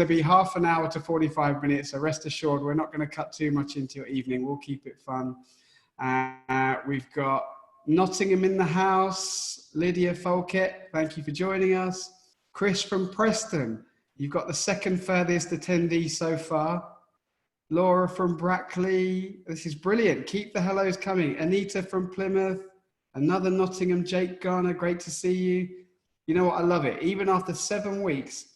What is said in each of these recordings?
to be half an hour to 45 minutes, so rest assured we're not going to cut too much into your evening. We'll keep it fun. We've got Nottingham in the house. Lydia Folkett, thank you for joining us. Chris from Preston, you've got the second furthest attendee so far. Laura from Brackley, this is brilliant. Keep the hellos coming. Anita from Plymouth, another Nottingham, Jake Garner, great to see you. You know what, I love it. Even after 7 weeks,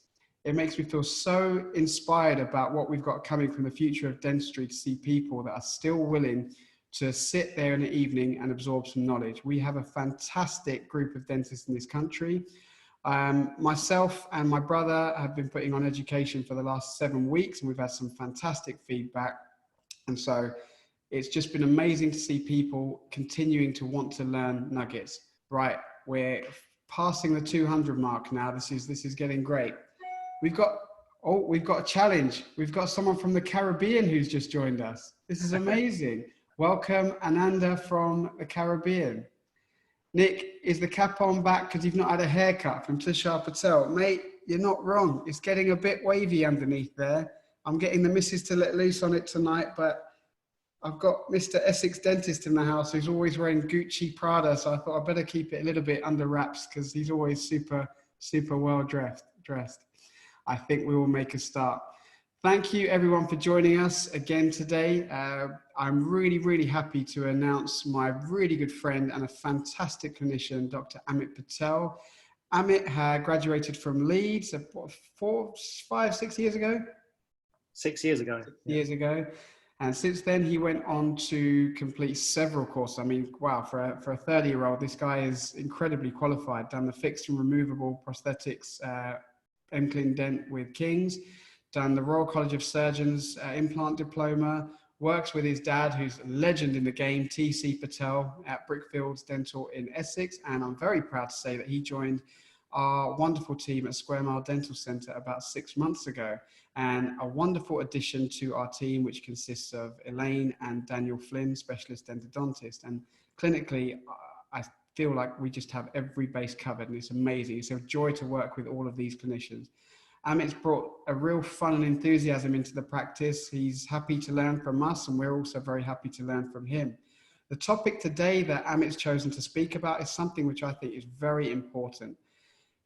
it makes me feel so inspired about what we've got coming from the future of dentistry, to see people that are still willing to sit there in the evening and absorb some knowledge. We have a fantastic group of dentists in this country. Myself and my brother have been putting on education for the last 7 weeks, and we've had some fantastic feedback. And so it's just been amazing to see people continuing to want to learn nuggets. Right, we're passing the 200 mark now. This is getting great. We've got a challenge. We've got someone from the Caribbean who's just joined us. This is amazing. Welcome, Ananda from the Caribbean. Nick, is the cap on back because you've not had a haircut? From Tushar Patel. Mate, you're not wrong. It's getting a bit wavy underneath there. I'm getting the missus to let loose on it tonight, but I've got Mr. Essex dentist in the house who's always wearing Gucci Prada, so I thought I'd better keep it a little bit under wraps because he's always super well dressed. I think we will make a start. Thank you everyone for joining us again today. I'm really happy to announce my really good friend and a fantastic clinician, Dr. Amit Patel. Amit had graduated from Leeds, what, 6 years ago? 6 years ago. Years ago. And since then, he went on to complete several courses. I mean, wow, for a 30-year-old, this guy is incredibly qualified. Done the fixed and removable prosthetics MCLIN Dent with King's, done the Royal College of Surgeons implant diploma, works with his dad, who's a legend in the game, TC Patel at Brickfields Dental in Essex. And I'm very proud to say that he joined our wonderful team at Square Mile Dental Centre about 6 months ago, and a wonderful addition to our team, which consists of Elaine and Daniel Flynn, specialist endodontist. And clinically, I feel like we just have every base covered, and it's amazing. It's a joy to work with all of these clinicians. Amit's brought a real fun and enthusiasm into the practice. He's happy to learn from us, and we're also very happy to learn from him. The topic today that Amit's chosen to speak about is something which I think is very important.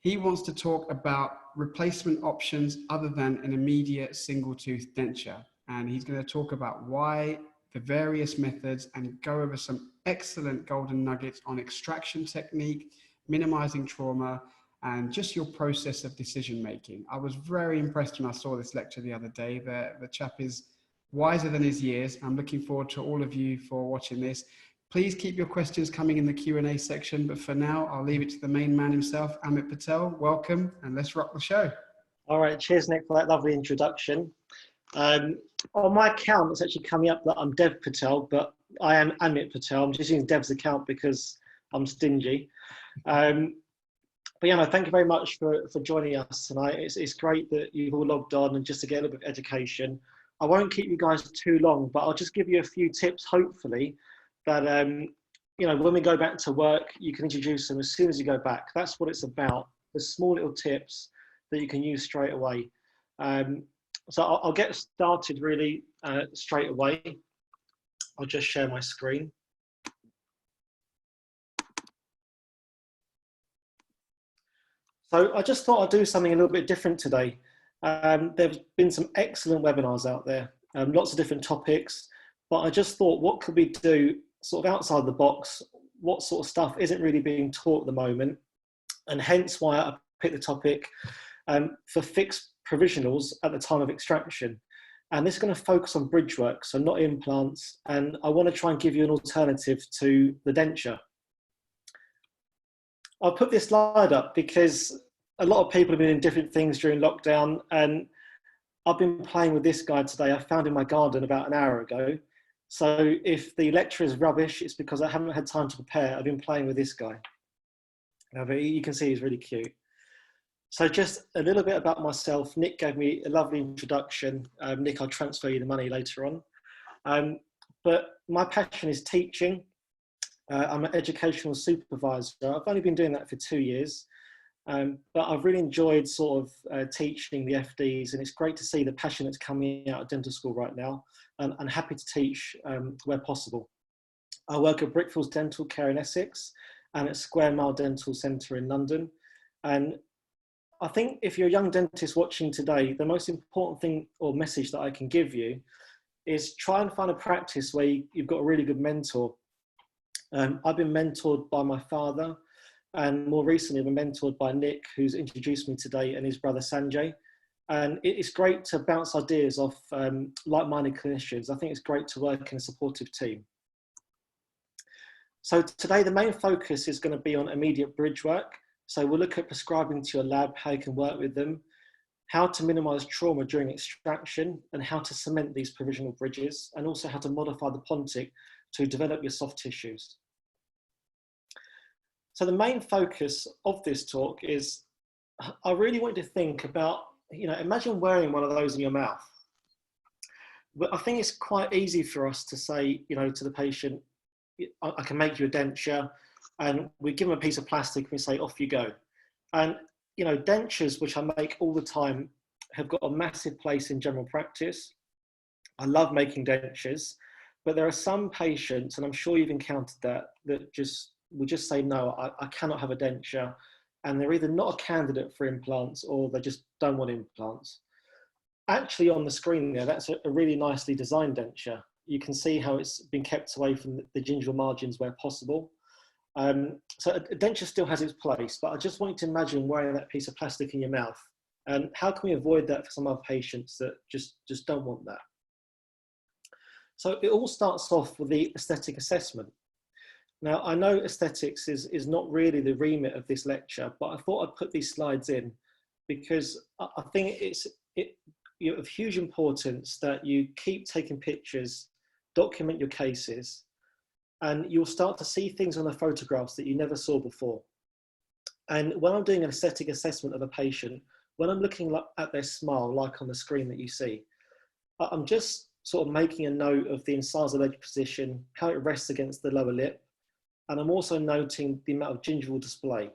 He wants to talk about replacement options other than an immediate single tooth denture. And he's going to talk about why, the various methods, and go over some excellent golden nuggets on extraction technique, minimizing trauma, and just your process of decision making. I was very impressed when I saw this lecture the other day. The chap is wiser than his years. I'm looking forward to all of you for watching this. Please keep your questions coming in the Q&A section, but for now, I'll leave it to the main man himself, Amit Patel. Welcome, and let's rock the show. All right, cheers, Nick, for that lovely introduction. On my account, it's actually coming up that I'm Dev Patel, but I am Amit Patel. I'm just using Dev's account because I'm stingy. But yeah, no, thank you very much for joining us tonight. It's great that you've all logged on, and just to get a little bit of education. I won't keep you guys too long, but I'll just give you a few tips, hopefully, that, you know, when we go back to work, you can introduce them as soon as you go back. That's what it's about. The small little tips that you can use straight away. So I'll get started really straight away. I'll just share my screen. So I just thought I'd do something a little bit different today. There's been some excellent webinars out there, lots of different topics, but I just thought, what could we do sort of outside the box? What sort of stuff isn't really being taught at the moment? And hence why I picked the topic for fixed provisionals at the time of extraction. And this is going to focus on bridgework, so not implants. And I want to try and give you an alternative to the denture. I'll put this slide up because a lot of people have been doing different things during lockdown, and I've been playing with this guy today. I found in my garden about an hour ago. So if the lecture is rubbish, it's because I haven't had time to prepare. I've been playing with this guy. You can see he's really cute. So just a little bit about myself. Nick gave me a lovely introduction. Nick, I'll transfer you the money later on. But my passion is teaching. I'm an educational supervisor. I've only been doing that for 2 years. But I've really enjoyed sort of teaching the FDs, and it's great to see the passion that's coming out of dental school right now, and happy to teach where possible. I work at Brickfields Dental Care in Essex and at Square Mile Dental Centre in London. And I think if you're a young dentist watching today, the most important thing or message that I can give you is try and find a practice where you've got a really good mentor. I've been mentored by my father, and more recently I've been mentored by Nick, who's introduced me today, and his brother Sanjay. And it's great to bounce ideas off like-minded clinicians. I think it's great to work in a supportive team. So today the main focus is going to be on immediate bridge work. So we'll look at prescribing to your lab, how you can work with them, how to minimise trauma during extraction, and how to cement these provisional bridges, and also how to modify the pontic to develop your soft tissues. So the main focus of this talk is, I really want you to think about, imagine wearing one of those in your mouth. But I think it's quite easy for us to say, to the patient, I can make you a denture, and we give them a piece of plastic and we say, off you go. And, dentures, which I make all the time, have got a massive place in general practice. I love making dentures, but there are some patients, and I'm sure you've encountered that will just say, no, I cannot have a denture. And they're either not a candidate for implants or they just don't want implants. Actually, on the screen there, that's a really nicely designed denture. You can see how it's been kept away from the gingival margins where possible. So a denture still has its place, but I just want you to imagine wearing that piece of plastic in your mouth. And how can we avoid that for some of our patients that just don't want that? So it all starts off with the aesthetic assessment. Now, I know aesthetics is not really the remit of this lecture, but I thought I'd put these slides in because I think it's of huge importance that you keep taking pictures, document your cases, and you'll start to see things on the photographs that you never saw before. And when I'm doing an aesthetic assessment of a patient, when I'm looking at their smile, like on the screen that you see, I'm just sort of making a note of the incisor ledge position, how it rests against the lower lip, and I'm also noting the amount of gingival display.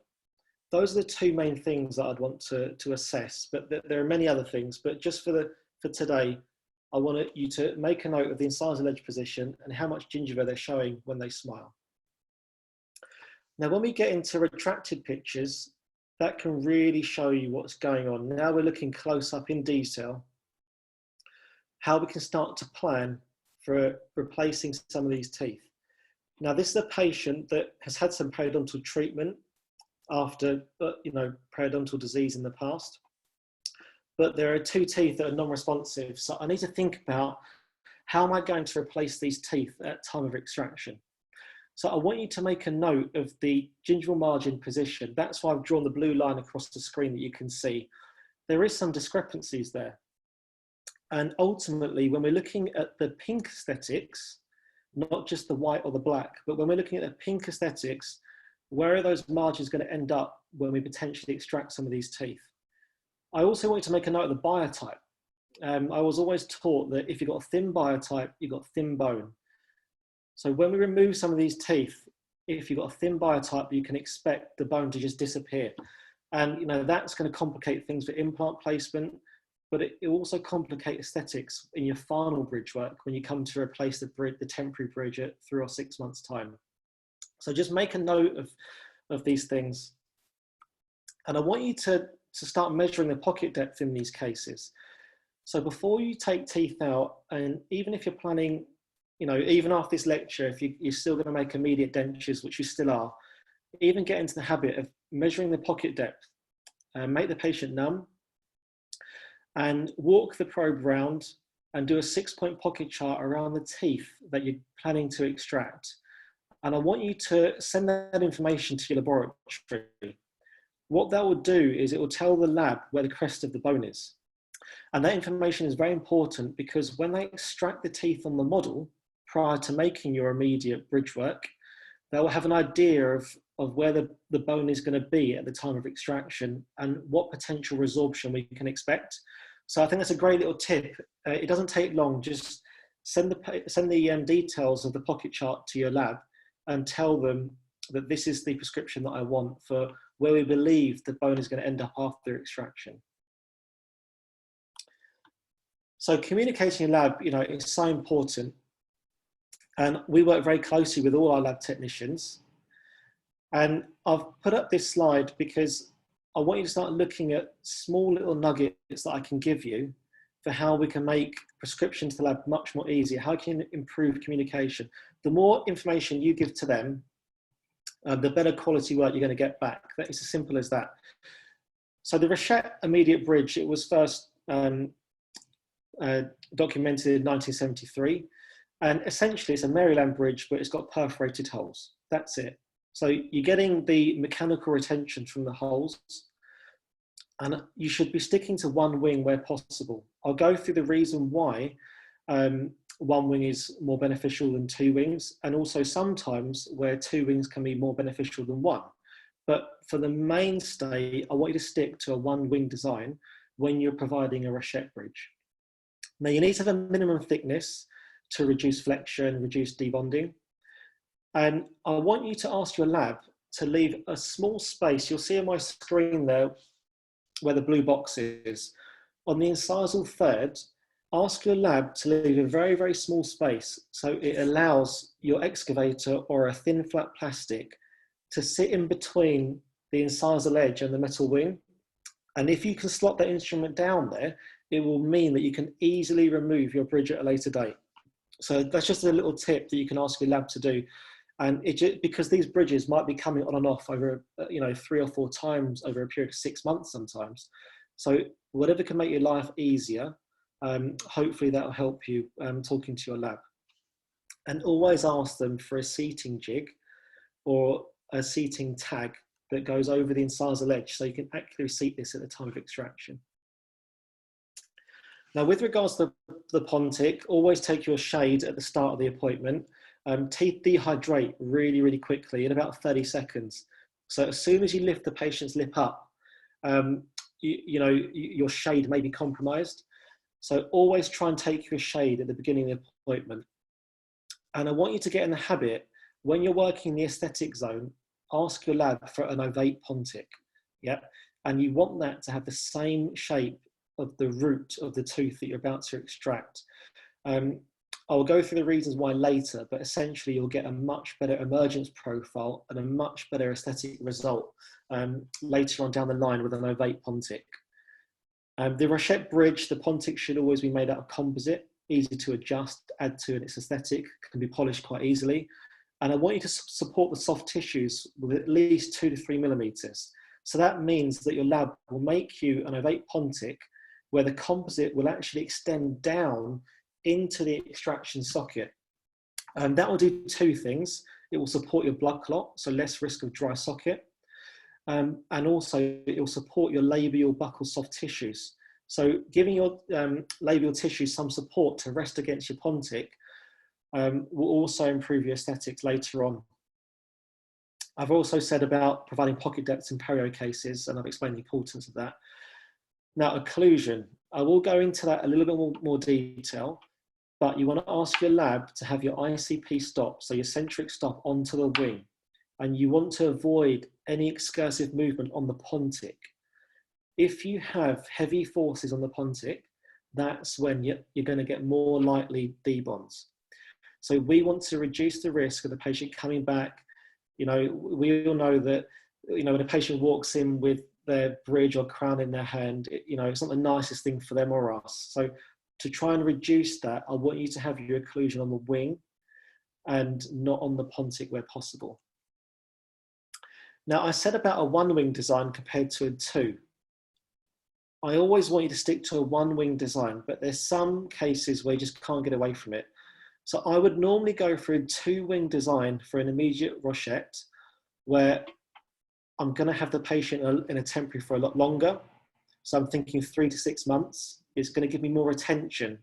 Those are the two main things that I'd want to assess, but there are many other things, but just for today, I want you to make a note of the incisor ledge position and how much gingiva they're showing when they smile. Now, when we get into retracted pictures, that can really show you what's going on. Now we're looking close up in detail, how we can start to plan for replacing some of these teeth. Now, this is a patient that has had some periodontal treatment after, periodontal disease in the past. But there are two teeth that are non-responsive. So I need to think about how am I going to replace these teeth at time of extraction. So I want you to make a note of the gingival margin position. That's why I've drawn the blue line across the screen that you can see. There is some discrepancies there. And ultimately, when we're looking at the pink aesthetics, not just the white or the black, but when we're looking at the pink aesthetics, where are those margins going to end up when we potentially extract some of these teeth? I also want you to make a note of the biotype. I was always taught that if you've got a thin biotype, you've got thin bone. So when we remove some of these teeth, if you've got a thin biotype, you can expect the bone to just disappear. And that's going to complicate things for implant placement, but it also complicate aesthetics in your final bridge work when you come to replace the temporary bridge at 3 or 6 months' time. So just make a note of these things. And I want you to start measuring the pocket depth in these cases. So before you take teeth out, and even if you're planning, even after this lecture, if you're still going to make immediate dentures, which you still are, even get into the habit of measuring the pocket depth, make the patient numb, and walk the probe round and do a 6-point pocket chart around the teeth that you're planning to extract. And I want you to send that information to your laboratory. What that will do is it will tell the lab where the crest of the bone is. And that information is very important because when they extract the teeth on the model prior to making your immediate bridge work, they will have an idea of where the bone is going to be at the time of extraction and what potential resorption we can expect. So I think that's a great little tip. It doesn't take long. Just send the details of the pocket chart to your lab and tell them that this is the prescription that I want for where we believe the bone is going to end up after extraction. So communicating in lab, is so important. And we work very closely with all our lab technicians. And I've put up this slide because I want you to start looking at small little nuggets that I can give you for how we can make prescription to the lab much more easier, how can you improve communication. The more information you give to them, the better quality work you're going to get back. It's as simple as that. So the Rachette immediate bridge, it was first documented in 1973. And essentially it's a Maryland bridge, but it's got perforated holes. That's it. So you're getting the mechanical retention from the holes, and you should be sticking to one wing where possible. I'll go through the reason why one wing is more beneficial than two wings, and also sometimes where two wings can be more beneficial than one. But for the mainstay, I want you to stick to a one wing design when you're providing a Rachette bridge. Now you need to have a minimum thickness to reduce flexion, reduce debonding. And I want you to ask your lab to leave a small space. You'll see on my screen there where the blue box is. On the incisal third, ask your lab to leave a very, very small space so it allows your excavator or a thin flat plastic to sit in between the incisal edge and the metal wing. And if you can slot that instrument down there, it will mean that you can easily remove your bridge at a later date. So that's just a little tip that you can ask your lab to do. And because these bridges might be coming on and off over, 3 or 4 times over a period of 6 months sometimes. So whatever can make your life easier, hopefully that will help you talking to your lab. And always ask them for a seating jig or a seating tag that goes over the incisal edge so you can accurately seat this at the time of extraction. Now, with regards to the pontic, always take your shade at the start of the appointment. Teeth dehydrate really, really quickly in about 30 seconds. So as soon as you lift the patient's lip up, your shade may be compromised. So always try and take your shade at the beginning of the appointment. And I want you to get in the habit, when you're working in the aesthetic zone, ask your lab for an ovate pontic. Yeah, and you want that to have the same shape of the root of the tooth that you're about to extract. I'll go through the reasons why later, but essentially you'll get a much better emergence profile and a much better aesthetic result later on down the line with an ovate pontic. The Rachette bridge, the pontic should always be made out of composite, easy to adjust, add to, and it's aesthetic, can be polished quite easily. And I want you to support the soft tissues with at least 2 to 3 millimeters. So that means that your lab will make you an ovate pontic where the composite will actually extend down into the extraction socket. And that will do 2 things. It will support your blood clot, so less risk of dry socket. And also it will support your labial buccal soft tissues. So giving your labial tissues some support to rest against your pontic will also improve your aesthetics later on. I've also said about providing pocket depths in perio cases, and I've explained the importance of that. Now, occlusion, I will go into that a little bit more detail, but you want to ask your lab to have your ICP stop, so your centric stop onto the wing, and you want to avoid any excursive movement on the pontic. If you have heavy forces on the pontic, that's when you're going to get more likely debonds. So we want to reduce the risk of the patient coming back. We all know that, when a patient walks in with their bridge or crown in their hand, it's not the nicest thing for them or us. So to try and reduce that, I want you to have your occlusion on the wing and not on the pontic where possible. Now, I said about a one wing design compared to a 2. I always want you to stick to a one wing design, but there's some cases where you just can't get away from it. So I would normally go for a 2 wing design for an immediate Rachette, where I'm going to have the patient in a temporary for a lot longer. So I'm thinking 3 to 6 months. It's going to give me more retention.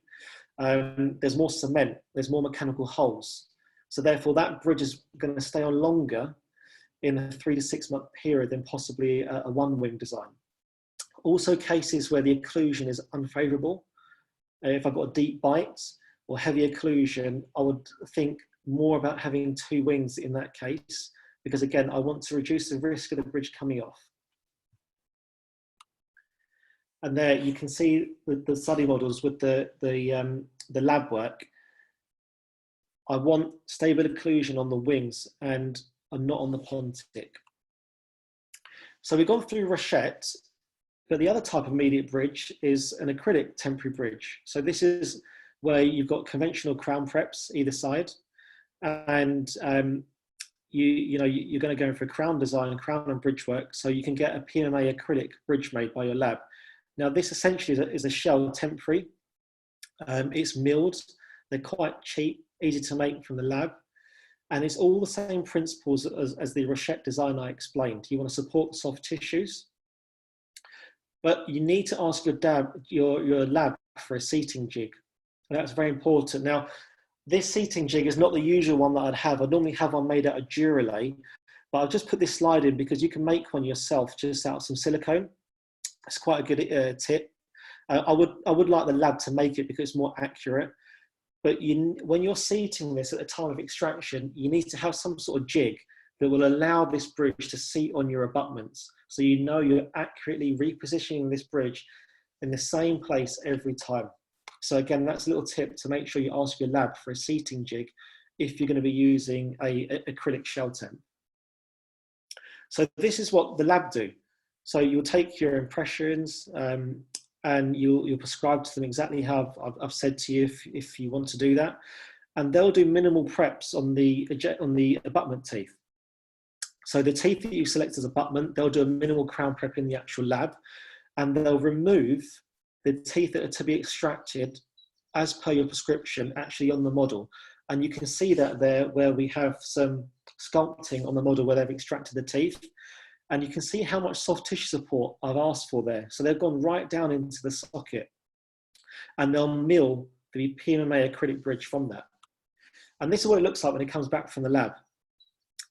There's more cement, there's more mechanical holes. So therefore that bridge is going to stay on longer in a 3 to 6 month period than possibly a 1 wing design. Also cases where the occlusion is unfavorable. If I've got a deep bite or heavy occlusion, I would think more about having 2 wings in that case, because again, I want to reduce the risk of the bridge coming off. And there you can see the study models with the lab work. I want stable occlusion on the wings and not on the pontic. So we've gone through Rochette, but the other type of immediate bridge is an acrylic temporary bridge. So this is where you've got conventional crown preps either side, and you're going to go in for a crown design, crown and bridge work, so you can get a PMMA acrylic bridge made by your lab. Now this essentially is a shell temporary. It's milled. They're quite cheap, easy to make from the lab. And it's all the same principles as the Rochette design I explained. You want to support the soft tissues, but you need to ask your lab for a seating jig. And that's very important. Now, this seating jig is not the usual one that I'd have. I normally have one made out of Duralay, but I'll just put this slide in because you can make one yourself just out of some silicone. It's quite a good tip. I would like the lab to make it because it's more accurate. But when you're seating this at the time of extraction, you need to have some sort of jig that will allow this bridge to seat on your abutments. So you know you're accurately repositioning this bridge in the same place every time. So again, that's a little tip to make sure you ask your lab for a seating jig if you're going to be using a acrylic shell temp. So this is what the lab do. So you'll take your impressions, and you'll prescribe to them exactly how I've said to you if you want to do that. And they'll do minimal preps on the abutment teeth. So the teeth that you select as abutment, they'll do a minimal crown prep in the actual lab, and they'll remove the teeth that are to be extracted as per your prescription actually on the model. And you can see that there where we have some sculpting on the model where they've extracted the teeth. And you can see how much soft tissue support I've asked for there. So they've gone right down into the socket, and they'll mill the PMMA acrylic bridge from that. And this is what it looks like when it comes back from the lab.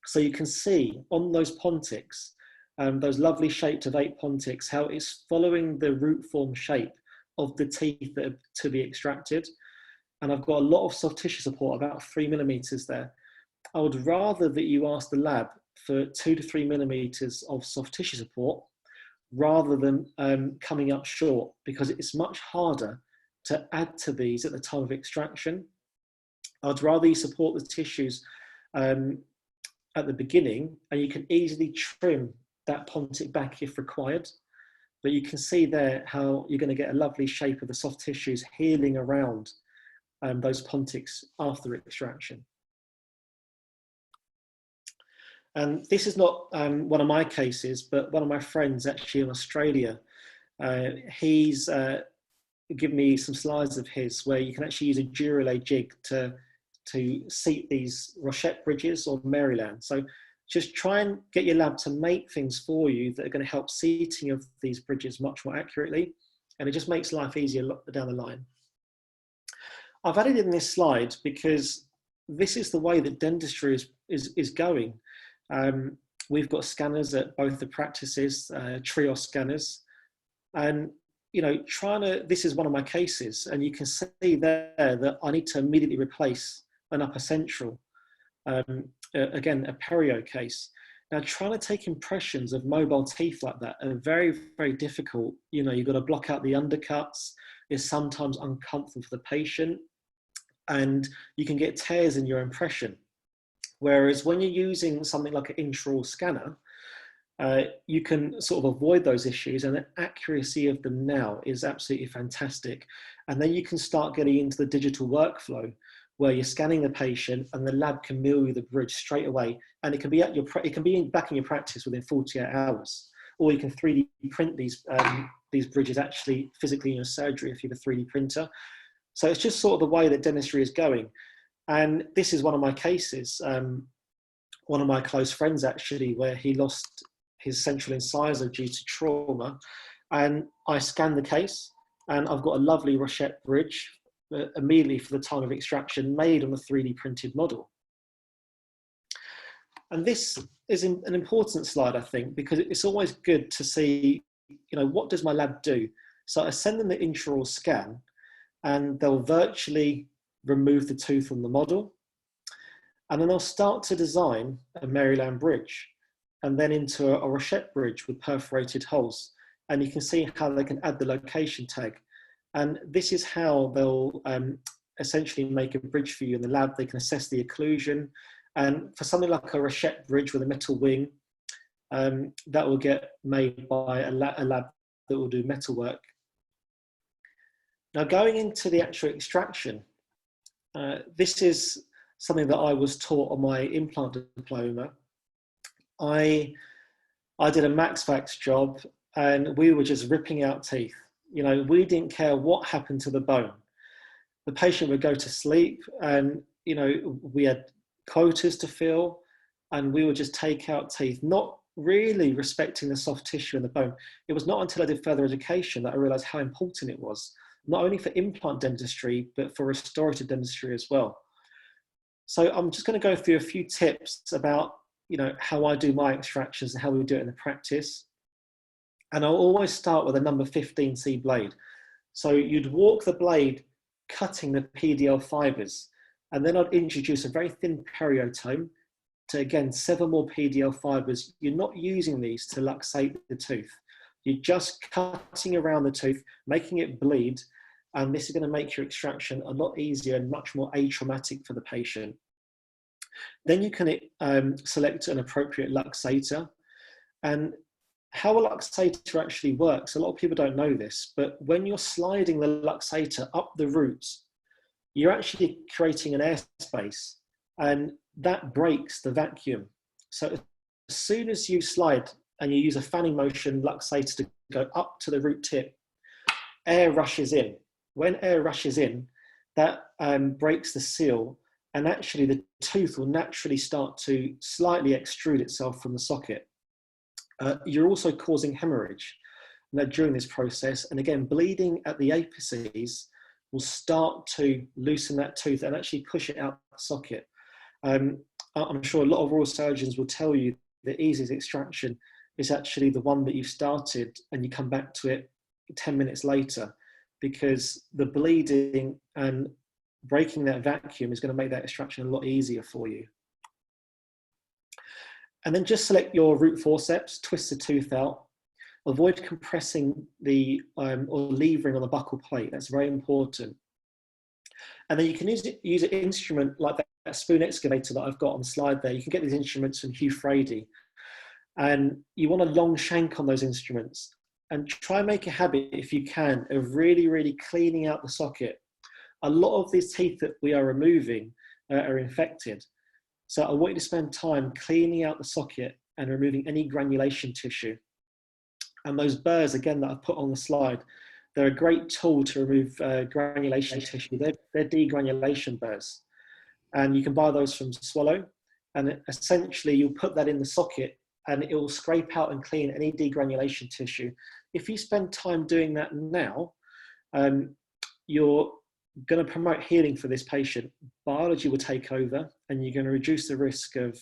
So you can see on those pontics, those lovely shaped of 8 pontics, how it's following the root form shape of the teeth that are to be extracted. And I've got a lot of soft tissue support, about 3 millimeters there. I would rather that you ask the lab for 2 to 3 millimeters of soft tissue support rather than coming up short, because it's much harder to add to these at the time of extraction. I'd rather you support the tissues at the beginning, and you can easily trim that pontic back if required. But you can see there how you're going to get a lovely shape of the soft tissues healing around those pontics after extraction. And this is not one of my cases, but one of my friends actually in Australia. He's given me some slides of his where you can actually use a Duralay jig to seat these Rochette bridges or Maryland. So just try and get your lab to make things for you that are going to help seating of these bridges much more accurately. And it just makes life easier down the line. I've added in this slide because this is the way that dentistry is going. We've got scanners at both the practices, trios scanners, and this is one of my cases, and you can see there that I need to immediately replace an upper central, again a perio case. Now trying to take impressions of mobile teeth like that are very, very difficult. You've got to block out the undercuts. It's sometimes uncomfortable for the patient, and you can get tears in your impression. Whereas when you're using something like an intraoral scanner, you can sort of avoid those issues, and the accuracy of them now is absolutely fantastic. And then you can start getting into the digital workflow where you're scanning the patient and the lab can mill you the bridge straight away, and it can be back in your practice within 48 hours, or you can 3D print these bridges actually physically in your surgery if you have a 3D printer. So it's just sort of the way that dentistry is going. And this is one of my cases, one of my close friends actually, where he lost his central incisor due to trauma. And I scanned the case, and I've got a lovely Rochette bridge immediately for the time of extraction made on a 3D printed model. And this is an important slide, I think, because it's always good to see, what does my lab do? So I send them the intraoral scan, and they'll virtually remove the tooth on the model. And then I'll start to design a Maryland bridge, and then into a Rochette bridge with perforated holes. and you can see how they can add the location tag. And this is how they'll essentially make a bridge for you in the lab. They can assess the occlusion. And for something like a Rochette bridge with a metal wing, that will get made by a lab that will do metal work. Now, going into the actual extraction, this is something that I was taught on my implant diploma. I did a max fax job, and we were just ripping out teeth. You know, we didn't care what happened to the bone. The patient would go to sleep, and, you know, we had quotas to fill, and we would just take out teeth, not really respecting the soft tissue and the bone. It was not until I did further education that I realized how important it was, not only for implant dentistry, but for restorative dentistry as well. So I'm just going to go through a few tips about, you know, how I do my extractions and how we do it in the practice. And I'll always start with a number 15C blade. So you'd walk the blade cutting the PDL fibers, and then I'd introduce a very thin periotome to, again, 7 more PDL fibers. You're not using these to luxate the tooth. You're just cutting around the tooth, making it bleed, and this is going to make your extraction a lot easier and much more atraumatic for the patient. Then you can select an appropriate luxator. And how a luxator actually works, a lot of people don't know this, but when you're sliding the luxator up the roots, you're actually creating an airspace, and that breaks the vacuum. So as soon as you slide and you use a fanning motion luxator to go up to the root tip, air rushes in. When air rushes in, that breaks the seal, and actually the tooth will naturally start to slightly extrude itself from the socket. You're also causing hemorrhage during this process, and again, bleeding at the apices will start to loosen that tooth and actually push it out the socket. I'm sure a lot of oral surgeons will tell you the easiest extraction is actually the one that you started and you come back to it 10 minutes later, because the bleeding and breaking that vacuum is going to make that extraction a lot easier for you. And then just select your root forceps, twist the tooth out, avoid compressing the or levering on the buccal plate. That's very important. And then you can use an instrument like that spoon excavator that I've got on the slide there. You can get these instruments from Hugh Frady, and you want a long shank on those instruments, and try and make a habit, if you can, of really, really cleaning out the socket. A lot of these teeth that we are removing are infected. So I want you to spend time cleaning out the socket and removing any granulation tissue. And those burrs, again, that I've put on the slide, they're a great tool to remove granulation tissue. They're degranulation burrs. And you can buy those from Swallow. And essentially, you'll put that in the socket and it will scrape out and clean any degranulation tissue. If you spend time doing that now, you're going to promote healing for this patient. Biology will take over, and you're going to reduce the risk of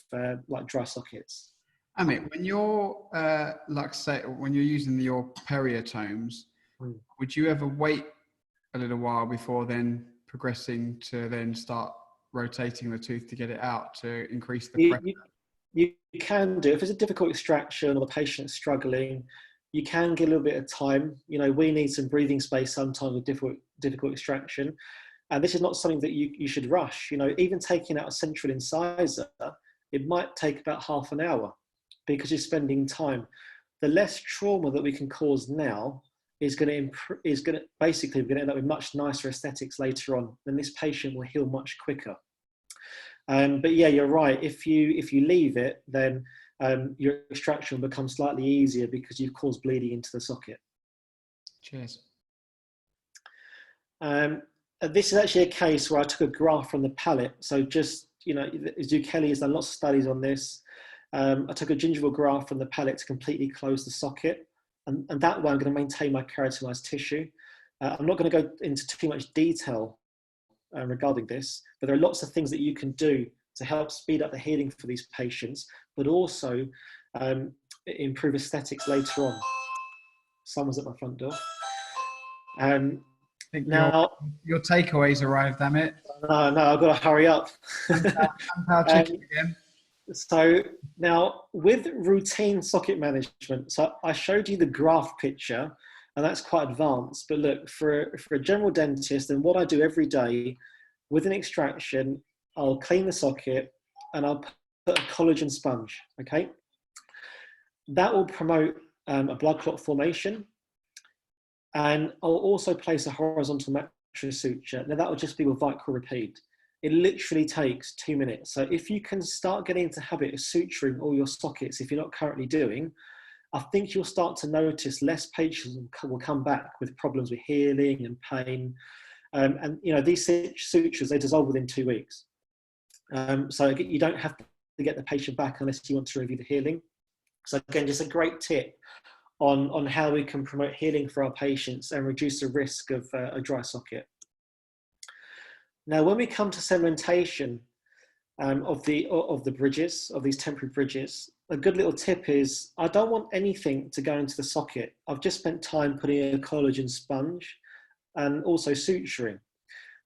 like dry sockets. Amit, when you're when you're using your periotomes, would you ever wait a little while before then progressing to then start rotating the tooth to get it out to increase the pressure? You can do. If it's a difficult extraction or the patient's struggling, you can get a little bit of time. You know, we need some breathing space sometimes with difficult extraction. And this is not something that you should rush. You know, even taking out a central incisor, it might take about half an hour because you're spending time. The less trauma that we can cause now is going to basically, we're going to end up with much nicer aesthetics later on. Then this patient will heal much quicker. But yeah, you're right. If you leave it, then your extraction will become slightly easier because you've caused bleeding into the socket. Cheers. This is actually a case where I took a graft from the palate. So just, you know, Kelly has done lots of studies on this. I took a gingival graft from the palate to completely close the socket. And that way I'm going to maintain my keratinized tissue. I'm not going to go into too much detail regarding this, but there are lots of things that you can do to help speed up the healing for these patients, but also improve aesthetics later on. Someone's at my front door. Now your takeaways arrived, Amit. No, I've got to hurry up. Chicken again. So now with routine socket management, so I showed you the graph picture and that's quite advanced, but look, for a general dentist, and what I do every day with an extraction, I'll clean the socket and I'll put a collagen sponge, okay? That will promote a blood clot formation, and I'll also place a horizontal mattress suture. Now that will just be with Vicryl repeat. It literally takes 2 minutes. So if you can start getting into the habit of suturing all your sockets, if you're not currently doing, I think you'll start to notice less patients will come back with problems with healing and pain. And you know, these sutures, they dissolve within 2 weeks. So you don't have to get the patient back unless you want to review the healing. So again, just a great tip on how we can promote healing for our patients and reduce the risk of a dry socket. Now, when we come to cementation of the bridges, of these temporary bridges, a good little tip is I don't want anything to go into the socket. I've just spent time putting a collagen sponge and also suturing.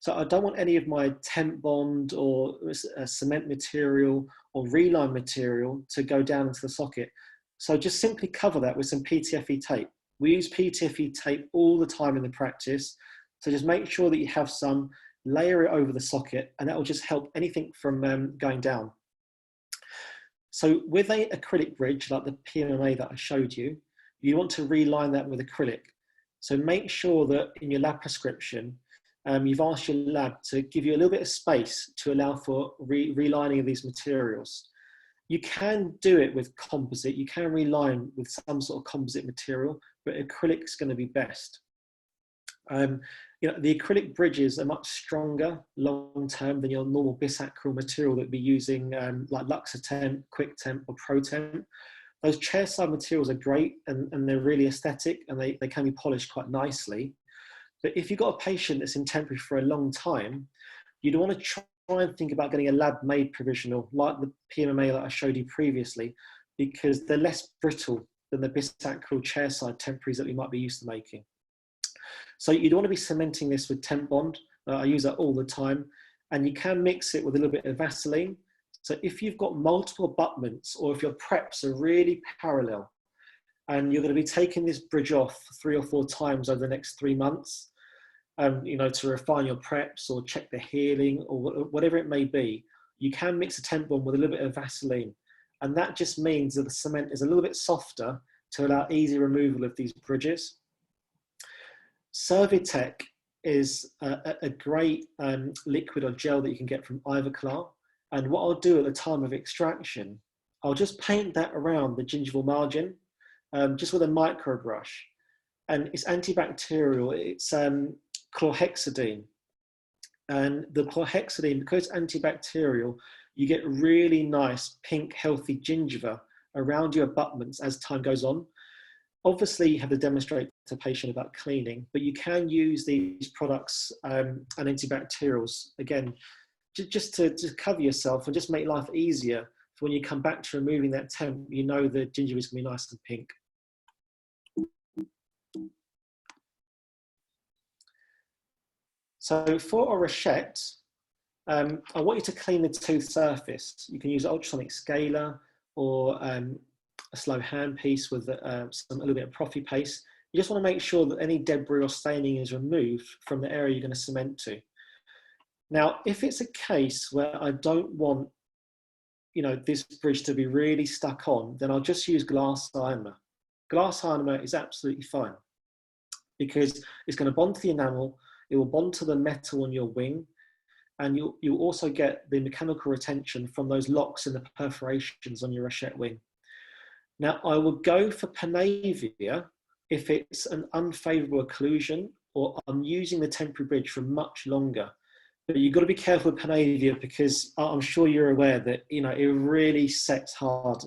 So I don't want any of my temp bond or cement material or reline material to go down into the socket. So just simply cover that with some PTFE tape. We use PTFE tape all the time in the practice. So just make sure that you have some, layer it over the socket, and that will just help anything from going down. So with an acrylic bridge, like the PMMA that I showed you, you want to reline that with acrylic. So make sure that in your lab prescription, you've asked your lab to give you a little bit of space to allow for relining of these materials. You can do it with composite, you can reline with some sort of composite material, but acrylic is going to be best. You know, the acrylic bridges are much stronger long term than your normal bisacral material that we'd be using like Luxatemp, QuickTemp or ProTemp. Those chairside materials are great and they're really aesthetic, and they can be polished quite nicely. But if you've got a patient that's in temporary for a long time, you'd want to try and think about getting a lab-made provisional like the PMMA that I showed you previously, because they're less brittle than the bisacral chairside temporaries that we might be used to making. So you'd want to be cementing this with temp bond. I use that all the time, and you can mix it with a little bit of Vaseline. So if you've got multiple abutments, or if your preps are really parallel, and you're going to be taking this bridge off 3 or 4 times over the next 3 months, you know, to refine your preps or check the healing or whatever it may be, you can mix a temp bond with a little bit of Vaseline. And that just means that the cement is a little bit softer to allow easy removal of these bridges. Servitec is a great liquid or gel that you can get from Ivoclar. And what I'll do at the time of extraction, I'll just paint that around the gingival margin, just with a micro brush. And it's antibacterial, it's chlorhexidine. And the chlorhexidine, because it's antibacterial, you get really nice pink healthy gingiva around your abutments as time goes on. Obviously, you have to demonstrate to a patient about cleaning, but you can use these products and antibacterials, again, just to cover yourself and just make life easier. For when you come back to removing that temp, you know the gingiva is going to be nice and pink. So for a rachette, I want you to clean the tooth surface. You can use an ultrasonic scaler or a slow hand piece with a little bit of Profi paste. You just want to make sure that any debris or staining is removed from the area you're going to cement to. Now, if it's a case where I don't want, you know, this bridge to be really stuck on, then I'll just use glass ionomer. Glass ionomer is absolutely fine because it's going to bond to the enamel, it will bond to the metal on your wing, and you'll also get the mechanical retention from those locks and the perforations on your rachette wing. Now, I will go for Panavia if it's an unfavourable occlusion or I'm using the temporary bridge for much longer. But you've got to be careful with Panavia because I'm sure you're aware that, you know, it really sets hard.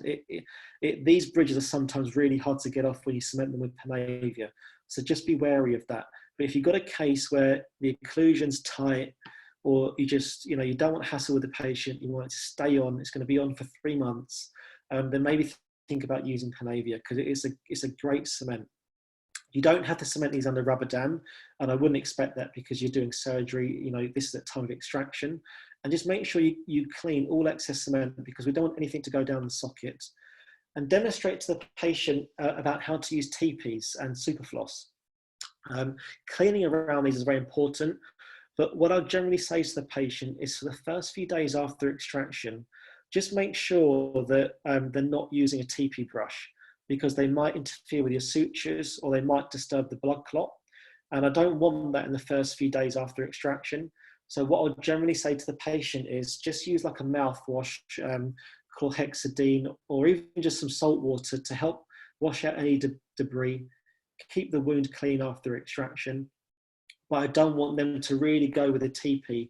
These bridges are sometimes really hard to get off when you cement them with Panavia. So just be wary of that. But if you've got a case where the occlusion's tight, or you just, you know, you don't want hassle with the patient, you want it to stay on, it's going to be on for 3 months, then maybe think about using Panavia because it's a great cement. You don't have to cement these under rubber dam, and I wouldn't expect that because you're doing surgery, you know, this is at time of extraction. And just make sure you clean all excess cement because we don't want anything to go down the socket. And demonstrate to the patient about how to use TPs and superfloss. Cleaning around these is very important, but what I generally say to the patient is for the first few days after extraction, just make sure that they're not using a TP brush because they might interfere with your sutures or they might disturb the blood clot. And I don't want that in the first few days after extraction. So what I'll generally say to the patient is just use like a mouthwash, chlorhexidine, or even just some salt water to help wash out any debris, keep the wound clean after extraction. But I don't want them to really go with a TP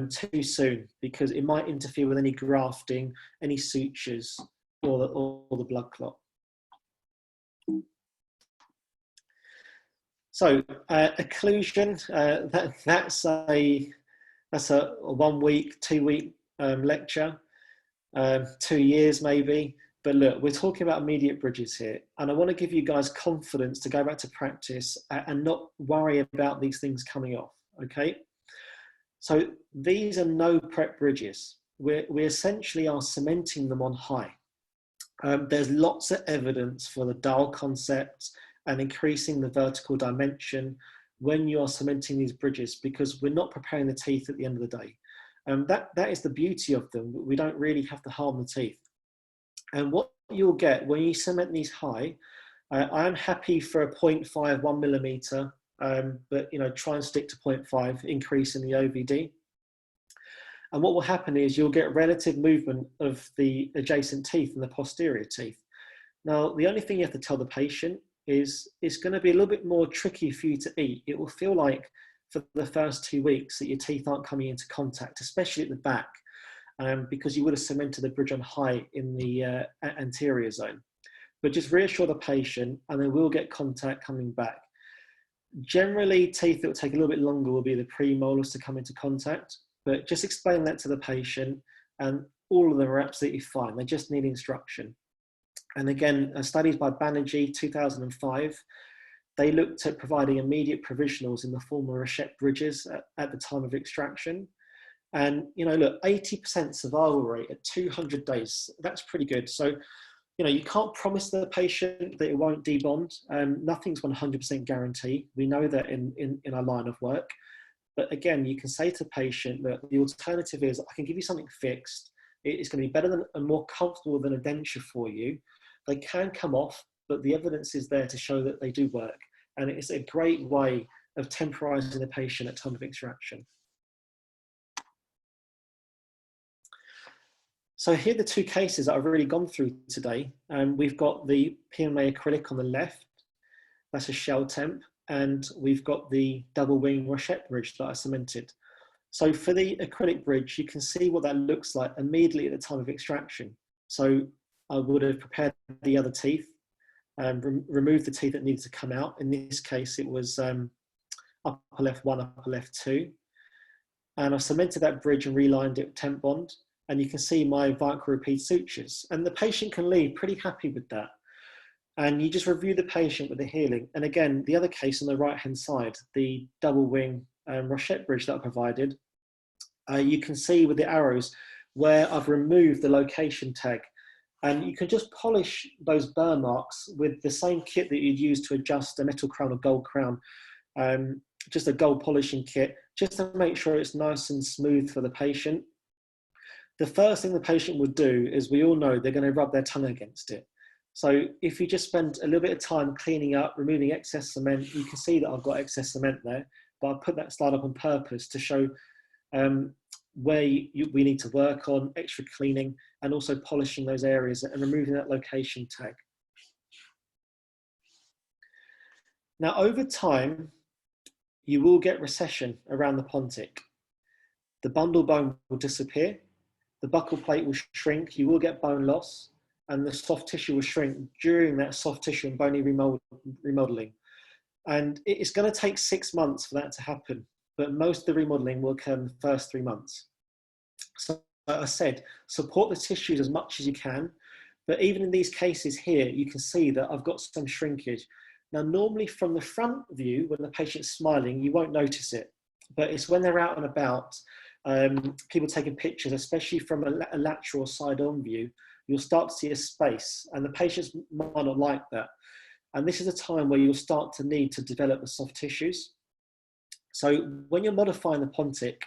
too soon because it might interfere with any grafting, any sutures, or the blood clot. So occlusion, that's a 1 week, 2 week lecture. 2 years maybe, but look, we're talking about immediate bridges here, and I want to give you guys confidence to go back to practice and not worry about these things coming off, okay? So these are no prep bridges. We essentially are cementing them on high. There's lots of evidence for the dial concept and increasing the vertical dimension when you are cementing these bridges because we're not preparing the teeth at the end of the day. That is the beauty of them. We don't really have to harm the teeth. And what you'll get when you cement these high, I am happy for a 0.5, 1 millimeter, but you know, try and stick to 0.5, increase in the OVD. And what will happen is you'll get relative movement of the adjacent teeth and the posterior teeth. Now, the only thing you have to tell the patient is it's going to be a little bit more tricky for you to eat. It will feel like for the first 2 weeks that your teeth aren't coming into contact, especially at the back, because you would have cemented the bridge on high in the anterior zone. But just reassure the patient and they will get contact coming back. Generally, teeth that will take a little bit longer will be the premolars to come into contact, but just explain that to the patient and all of them are absolutely fine. They just need instruction. And again, studies by Banerjee, 2005, they looked at providing immediate provisionals in the form of Rochette bridges at the time of extraction. And, you know, look, 80% survival rate at 200 days, that's pretty good. So, you know, you can't promise the patient that it won't debond. Nothing's 100% guarantee. We know that in our line of work. But again, you can say to the patient that the alternative is I can give you something fixed. It's going to be better than and more comfortable than a denture for you. They can come off, but the evidence is there to show that they do work. And it's a great way of temporizing the patient at time of extraction. So here are the two cases that I've really gone through today. We've got the PMA acrylic on the left, that's a shell temp, and we've got the double wing Rochette bridge that I cemented. So for the acrylic bridge, you can see what that looks like immediately at the time of extraction. So I would have prepared the other teeth, removed the teeth that needed to come out. In this case, it was upper left 1, upper left 2. And I cemented that bridge and relined it with temp bond. And you can see my Vicro repeat sutures. And the patient can leave pretty happy with that. And you just review the patient with the healing. And again, the other case on the right-hand side, the double wing Rochette bridge that I provided, you can see with the arrows where I've removed the location tag. And you can just polish those burr marks with the same kit that you'd use to adjust a metal crown or gold crown, just a gold polishing kit, just to make sure it's nice and smooth for the patient. The first thing the patient would do is, we all know, they're going to rub their tongue against it. So if you just spend a little bit of time cleaning up, removing excess cement, you can see that I've got excess cement there, but I put that slide up on purpose to show where we need to work on, extra cleaning, and also polishing those areas and removing that location tag. Now, over time, you will get recession around the pontic. The bundle bone will disappear, the buccal plate will shrink, you will get bone loss, and the soft tissue will shrink during that soft tissue and bony remodeling. And it's going to take 6 months for that to happen, but most of the remodeling will occur in the first 3 months. So, like I said, support the tissues as much as you can, but even in these cases here, you can see that I've got some shrinkage. Now, normally from the front view, when the patient's smiling, you won't notice it, but it's when they're out and about, people taking pictures, especially from a lateral or side-on view, you'll start to see a space, and the patients might not like that. And this is a time where you'll start to need to develop the soft tissues. So when you're modifying the pontic,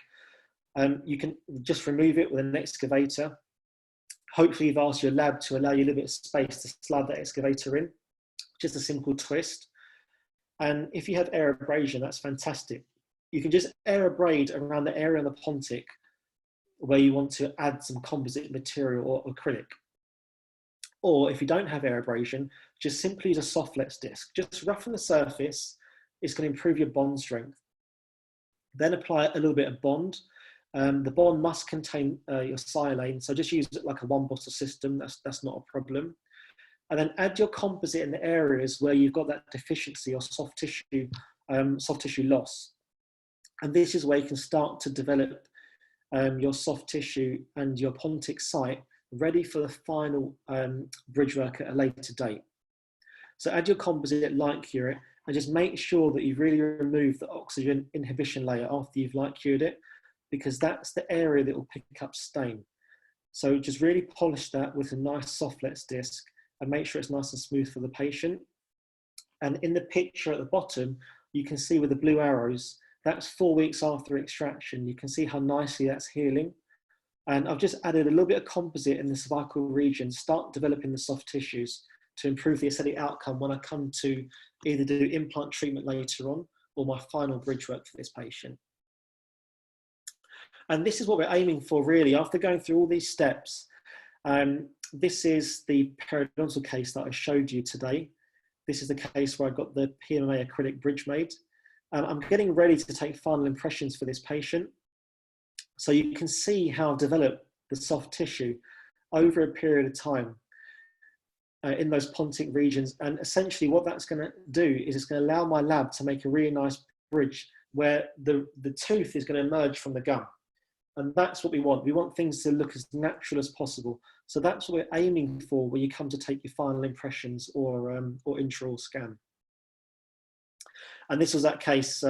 you can just remove it with an excavator. Hopefully you've asked your lab to allow you a little bit of space to slide that excavator in. Just a simple twist. And if you have air abrasion, that's fantastic. You can just air abrade around the area on the pontic where you want to add some composite material or acrylic. Or if you don't have air abrasion, just simply use a softlex disc. Just roughen the surface. It's going to improve your bond strength. Then apply a little bit of bond. The bond must contain your silane, so just use it like a one bottle system. That's not a problem. And then add your composite in the areas where you've got that deficiency or soft tissue loss. And this is where you can start to develop your soft tissue and your pontic site ready for the final bridgework at a later date. So add your composite, light cure it, and just make sure that you've really removed the oxygen inhibition layer after you've light cured it, because that's the area that will pick up stain. So just really polish that with a nice softlex disc and make sure it's nice and smooth for the patient. And in the picture at the bottom, you can see with the blue arrows, that's 4 weeks after extraction. You can see how nicely that's healing. And I've just added a little bit of composite in the cervical region, start developing the soft tissues to improve the aesthetic outcome when I come to either do implant treatment later on or my final bridge work for this patient. And this is what we're aiming for really. After going through all these steps, this is the periodontal case that I showed you today. This is the case where I got the PMMA acrylic bridge made. I'm getting ready to take final impressions for this patient. So you can see how I've developed the soft tissue over a period of time in those pontic regions. And essentially what that's going to do is it's going to allow my lab to make a really nice bridge where the tooth is going to emerge from the gum. And that's what we want. We want things to look as natural as possible. So that's what we're aiming for when you come to take your final impressions or intraoral scan. And this was that case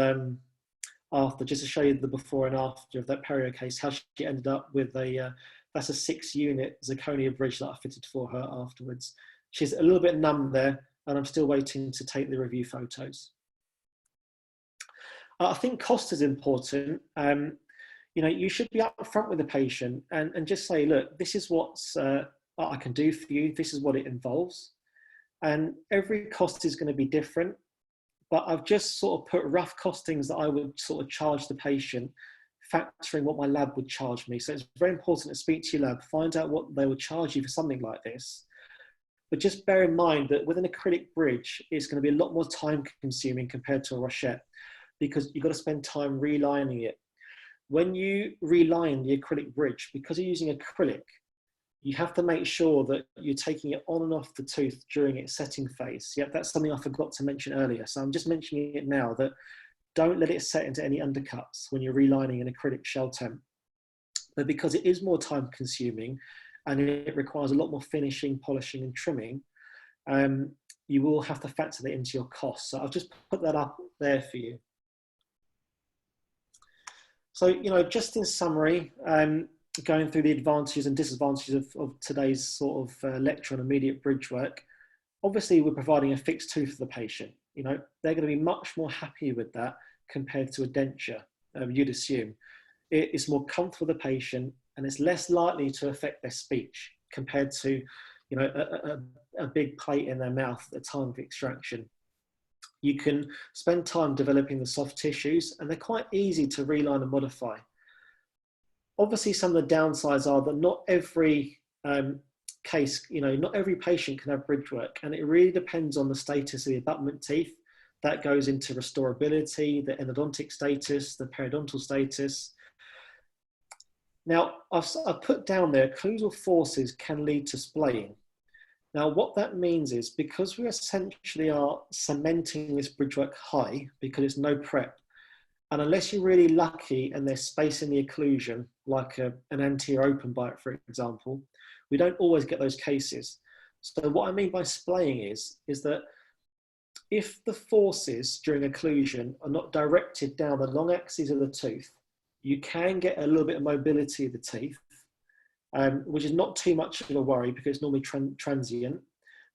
after, just to show you the before and after of that perio case, how she ended up with that's a 6-unit zirconia bridge that I fitted for her afterwards. She's a little bit numb there, and I'm still waiting to take the review photos. I think cost is important. You know, you should be upfront with the patient and just say, look, this is what I can do for you. This is what it involves. And every cost is going to be different. But I've just sort of put rough costings that I would sort of charge the patient, factoring what my lab would charge me. So it's very important to speak to your lab, find out what they would charge you for something like this. But just bear in mind that with an acrylic bridge, it's going to be a lot more time consuming compared to a rochette, because you've got to spend time relining it. When you reline the acrylic bridge, because you're using acrylic, you have to make sure that you're taking it on and off the tooth during its setting phase. Yeah, that's something I forgot to mention earlier. So I'm just mentioning it now, that don't let it set into any undercuts when you're relining an acrylic shell temp. But because it is more time consuming and it requires a lot more finishing, polishing and trimming, you will have to factor that into your costs. So I've just put that up there for you. So, you know, just in summary, going through the advantages and disadvantages of today's sort of lecture on immediate bridge work. Obviously, we're providing a fixed tooth for the patient. You know, they're going to be much more happy with that compared to a denture, you'd assume. It's more comfortable for the patient and it's less likely to affect their speech compared to, you know, a big plate in their mouth at the time of extraction. You can spend time developing the soft tissues and they're quite easy to reline and modify. Obviously, some of the downsides are that not every case, you know, not every patient can have bridge work, and it really depends on the status of the abutment teeth. That goes into restorability, the endodontic status, the periodontal status. Now, I've put down there, occlusal forces can lead to splaying. Now, what that means is because we essentially are cementing this bridge work high, because it's no prep, and unless you're really lucky and there's space in the occlusion, like an anterior open bite, for example, we don't always get those cases. So what I mean by splaying is that if the forces during occlusion are not directed down the long axis of the tooth, you can get a little bit of mobility of the teeth, which is not too much of a worry because it's normally transient.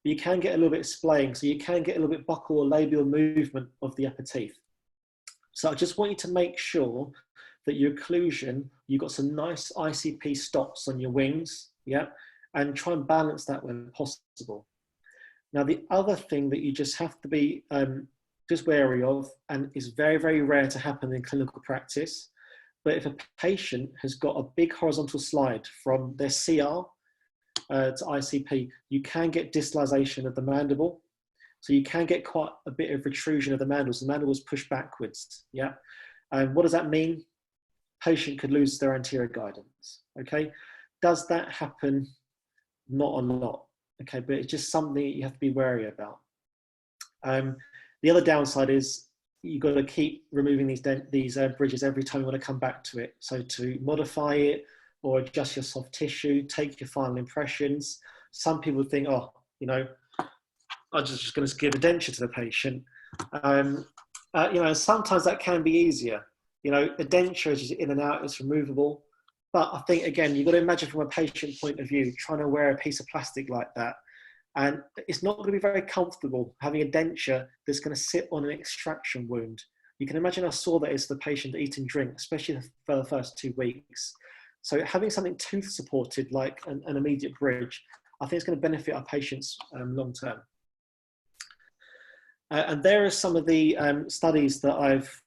But you can get a little bit of splaying, so you can get a little bit buccal or labial movement of the upper teeth. So I just want you to make sure that your occlusion, you've got some nice ICP stops on your wings, yeah, and try and balance that when possible. Now, the other thing that you just have to be just wary of, and is very, very rare to happen in clinical practice, but if a patient has got a big horizontal slide from their CR to ICP, you can get distalization of the mandible. So you can get quite a bit of protrusion of the mandibles. The mandible is pushed backwards, yeah? And what does that mean? Patient could lose their anterior guidance, okay? Does that happen? Not a lot, okay? But it's just something that you have to be wary about. The other downside is you've got to keep removing these bridges every time you want to come back to it. So to modify it or adjust your soft tissue, take your final impressions. Some people think, oh, you know, I'm just going to give a denture to the patient. You know, sometimes that can be easier. You know, a denture is in and out, it's removable. But I think, again, you've got to imagine from a patient point of view, trying to wear a piece of plastic like that. And it's not going to be very comfortable having a denture that's going to sit on an extraction wound. You can imagine how sore that is for the patient to eat and drink, especially for the first 2 weeks. So having something tooth supported, like an immediate bridge, I think it's going to benefit our patients long term. And there are some of the studies that I've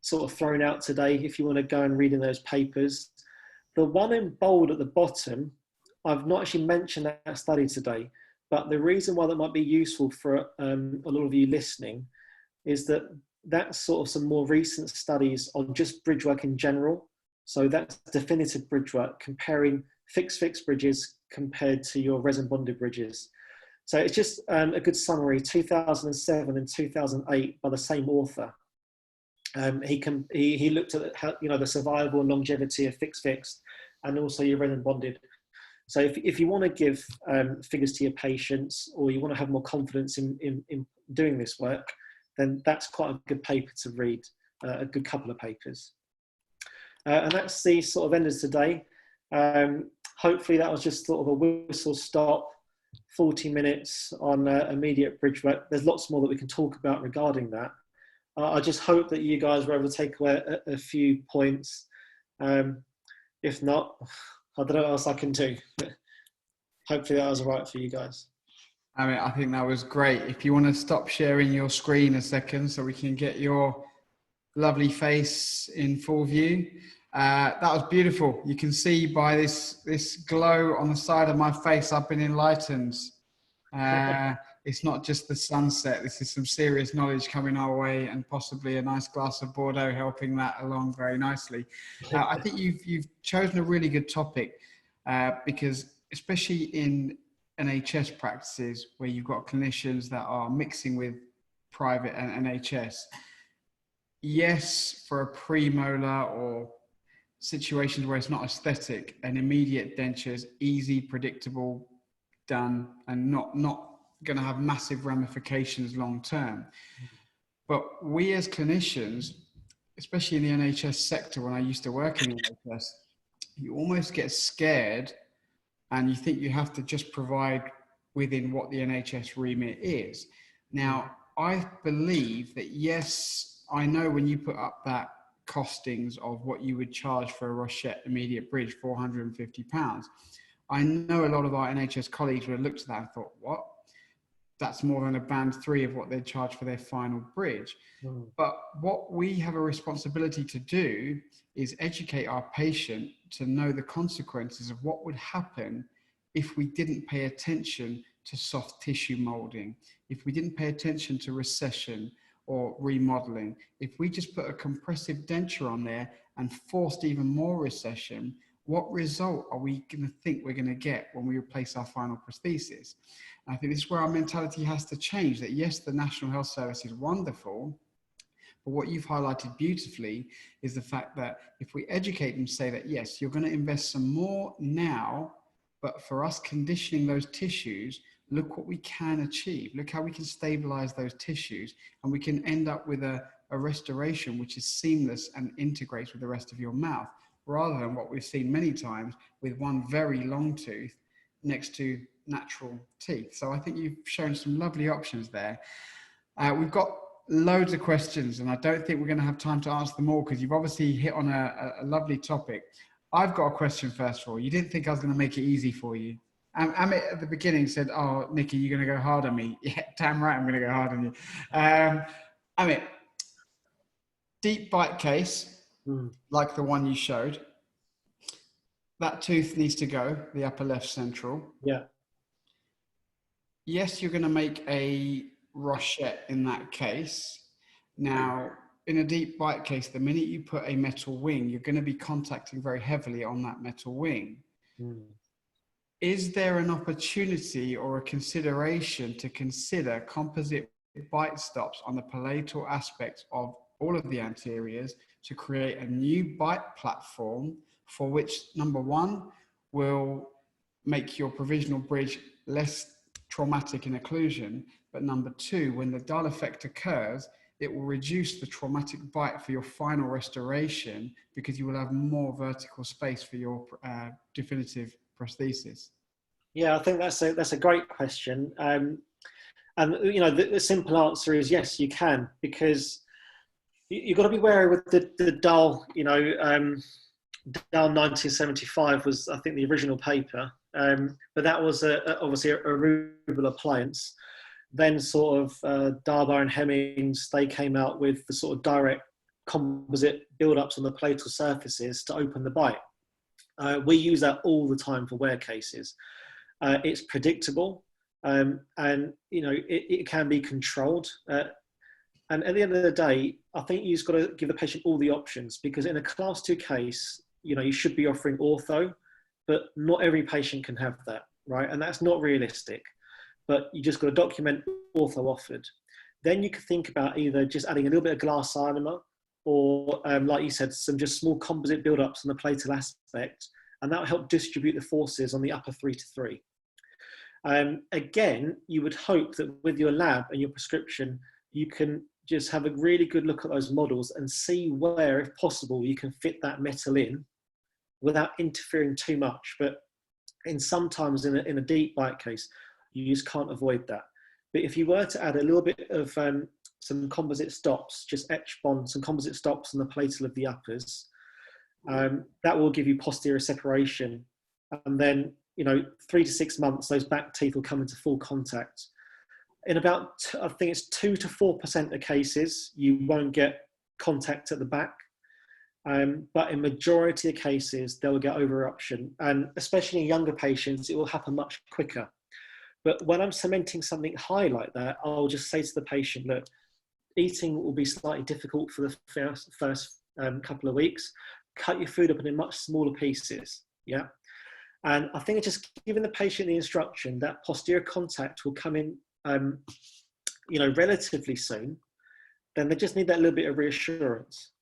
sort of thrown out today, if you want to go and read in those papers. The one in bold at the bottom, I've not actually mentioned that study today, but the reason why that might be useful for a lot of you listening is that that's sort of some more recent studies on just bridgework in general. So that's definitive bridgework, comparing fixed bridges compared to your resin bonded bridges. So it's just a good summary, 2007 and 2008 by the same author. He looked at how, you know, the survival and longevity of fixed and also your resin bonded. So if you want to give figures to your patients, or you want to have more confidence in doing this work, then that's quite a good paper to read, a good couple of papers. And that's the sort of end of today. Hopefully that was just sort of a whistle stop, 40 minutes on immediate bridge work. There's lots more that we can talk about regarding that. I just hope that you guys were able to take away a few points. If not, I don't know what else I can do, but hopefully that was all right for you guys. I mean, I think that was great. If you want to stop sharing your screen a second so we can get your lovely face in full view. That was beautiful. You can see by this glow on the side of my face, I've been enlightened. It's not just the sunset. This is some serious knowledge coming our way, and possibly a nice glass of Bordeaux helping that along very nicely. I think you've chosen a really good topic because especially in NHS practices where you've got clinicians that are mixing with private and NHS, yes, for a premolar or situations where it's not aesthetic, an immediate denture is easy, predictable, done, and not going to have massive ramifications long term. But we as clinicians, especially in the NHS sector, when I used to work in the NHS, you almost get scared and you think you have to just provide within what the NHS remit is. Now, I believe that, yes, I know when you put up that costings of what you would charge for a Rochette immediate bridge, £450, I know a lot of our NHS colleagues would have looked at that and thought, what? That's more than a band 3 of what they'd charge for their final bridge. But what we have a responsibility to do is educate our patient to know the consequences of what would happen if we didn't pay attention to soft tissue molding, if we didn't pay attention to recession or remodeling. If we just put a compressive denture on there and forced even more recession, what result are we going to think we're going to get when we replace our final prosthesis? And I think this is where our mentality has to change, that yes, the National Health Service is wonderful, but what you've highlighted beautifully is the fact that if we educate them, say that, yes, you're going to invest some more now, but for us conditioning those tissues, look what we can achieve. Look how we can stabilize those tissues, and we can end up with a restoration which is seamless and integrates with the rest of your mouth, rather than what we've seen many times with one very long tooth next to natural teeth. So I think you've shown some lovely options there. We've got loads of questions, and I don't think we're going to have time to answer them all, because you've obviously hit on a lovely topic. I've got a question first of all. You didn't think I was going to make it easy for you. Amit at the beginning said, "Oh, Nicky, you're going to go hard on me." Yeah, damn right, I'm going to go hard on you. Amit, deep bite case, like the one you showed. That tooth needs to go, the upper left central. Yeah. Yes, you're going to make a rochette in that case. Now, in a deep bite case, the minute you put a metal wing, you're going to be contacting very heavily on that metal wing. Is there an opportunity or a consideration to consider composite bite stops on the palatal aspects of all of the anteriors to create a new bite platform, for which, number one, will make your provisional bridge less traumatic in occlusion, but number two, when the dull effect occurs, it will reduce the traumatic bite for your final restoration, because you will have more vertical space for your definitive prosthesis? Yeah, I think that's a great question. And you know, the simple answer is yes, you can, because you've got to be wary with the dull, you know, Dow 1975 was, I think, the original paper, but that was obviously a ruble appliance. Then sort of Darbar and Hemmings, they came out with the sort of direct composite build-ups on the palatal surfaces to open the bite. We use that all the time for wear cases. It's predictable, and you know, it can be controlled. And at the end of the day, I think you've got to give the patient all the options, because in a class 2 case, you know, you should be offering ortho, but not every patient can have that, right? And that's not realistic, but you just got to document ortho offered. Then you can think about either just adding a little bit of glass ionomer, or like you said, some just small composite build-ups on the palatal aspect, and that will help distribute the forces on the upper 3 to 3. Again, you would hope that with your lab and your prescription, you can just have a really good look at those models and see where, if possible, you can fit that metal in without interfering too much. But sometimes in a deep bite case, you just can't avoid that. But if you were to add a little bit of some composite stops, just etch bond some composite stops on the palatal of the uppers, that will give you posterior separation. And then, you know, 3 to 6 months, those back teeth will come into full contact. In about, I think it's 2 to 4% of cases, you won't get contact at the back. But in majority of cases, they will get overeruption. And especially in younger patients, it will happen much quicker. But when I'm cementing something high like that, I'll just say to the patient, look, eating will be slightly difficult for the first couple of weeks. Cut your food up in much smaller pieces, yeah? And I think it's just giving the patient the instruction that posterior contact will come in, you know, relatively soon. Then they just need that little bit of reassurance.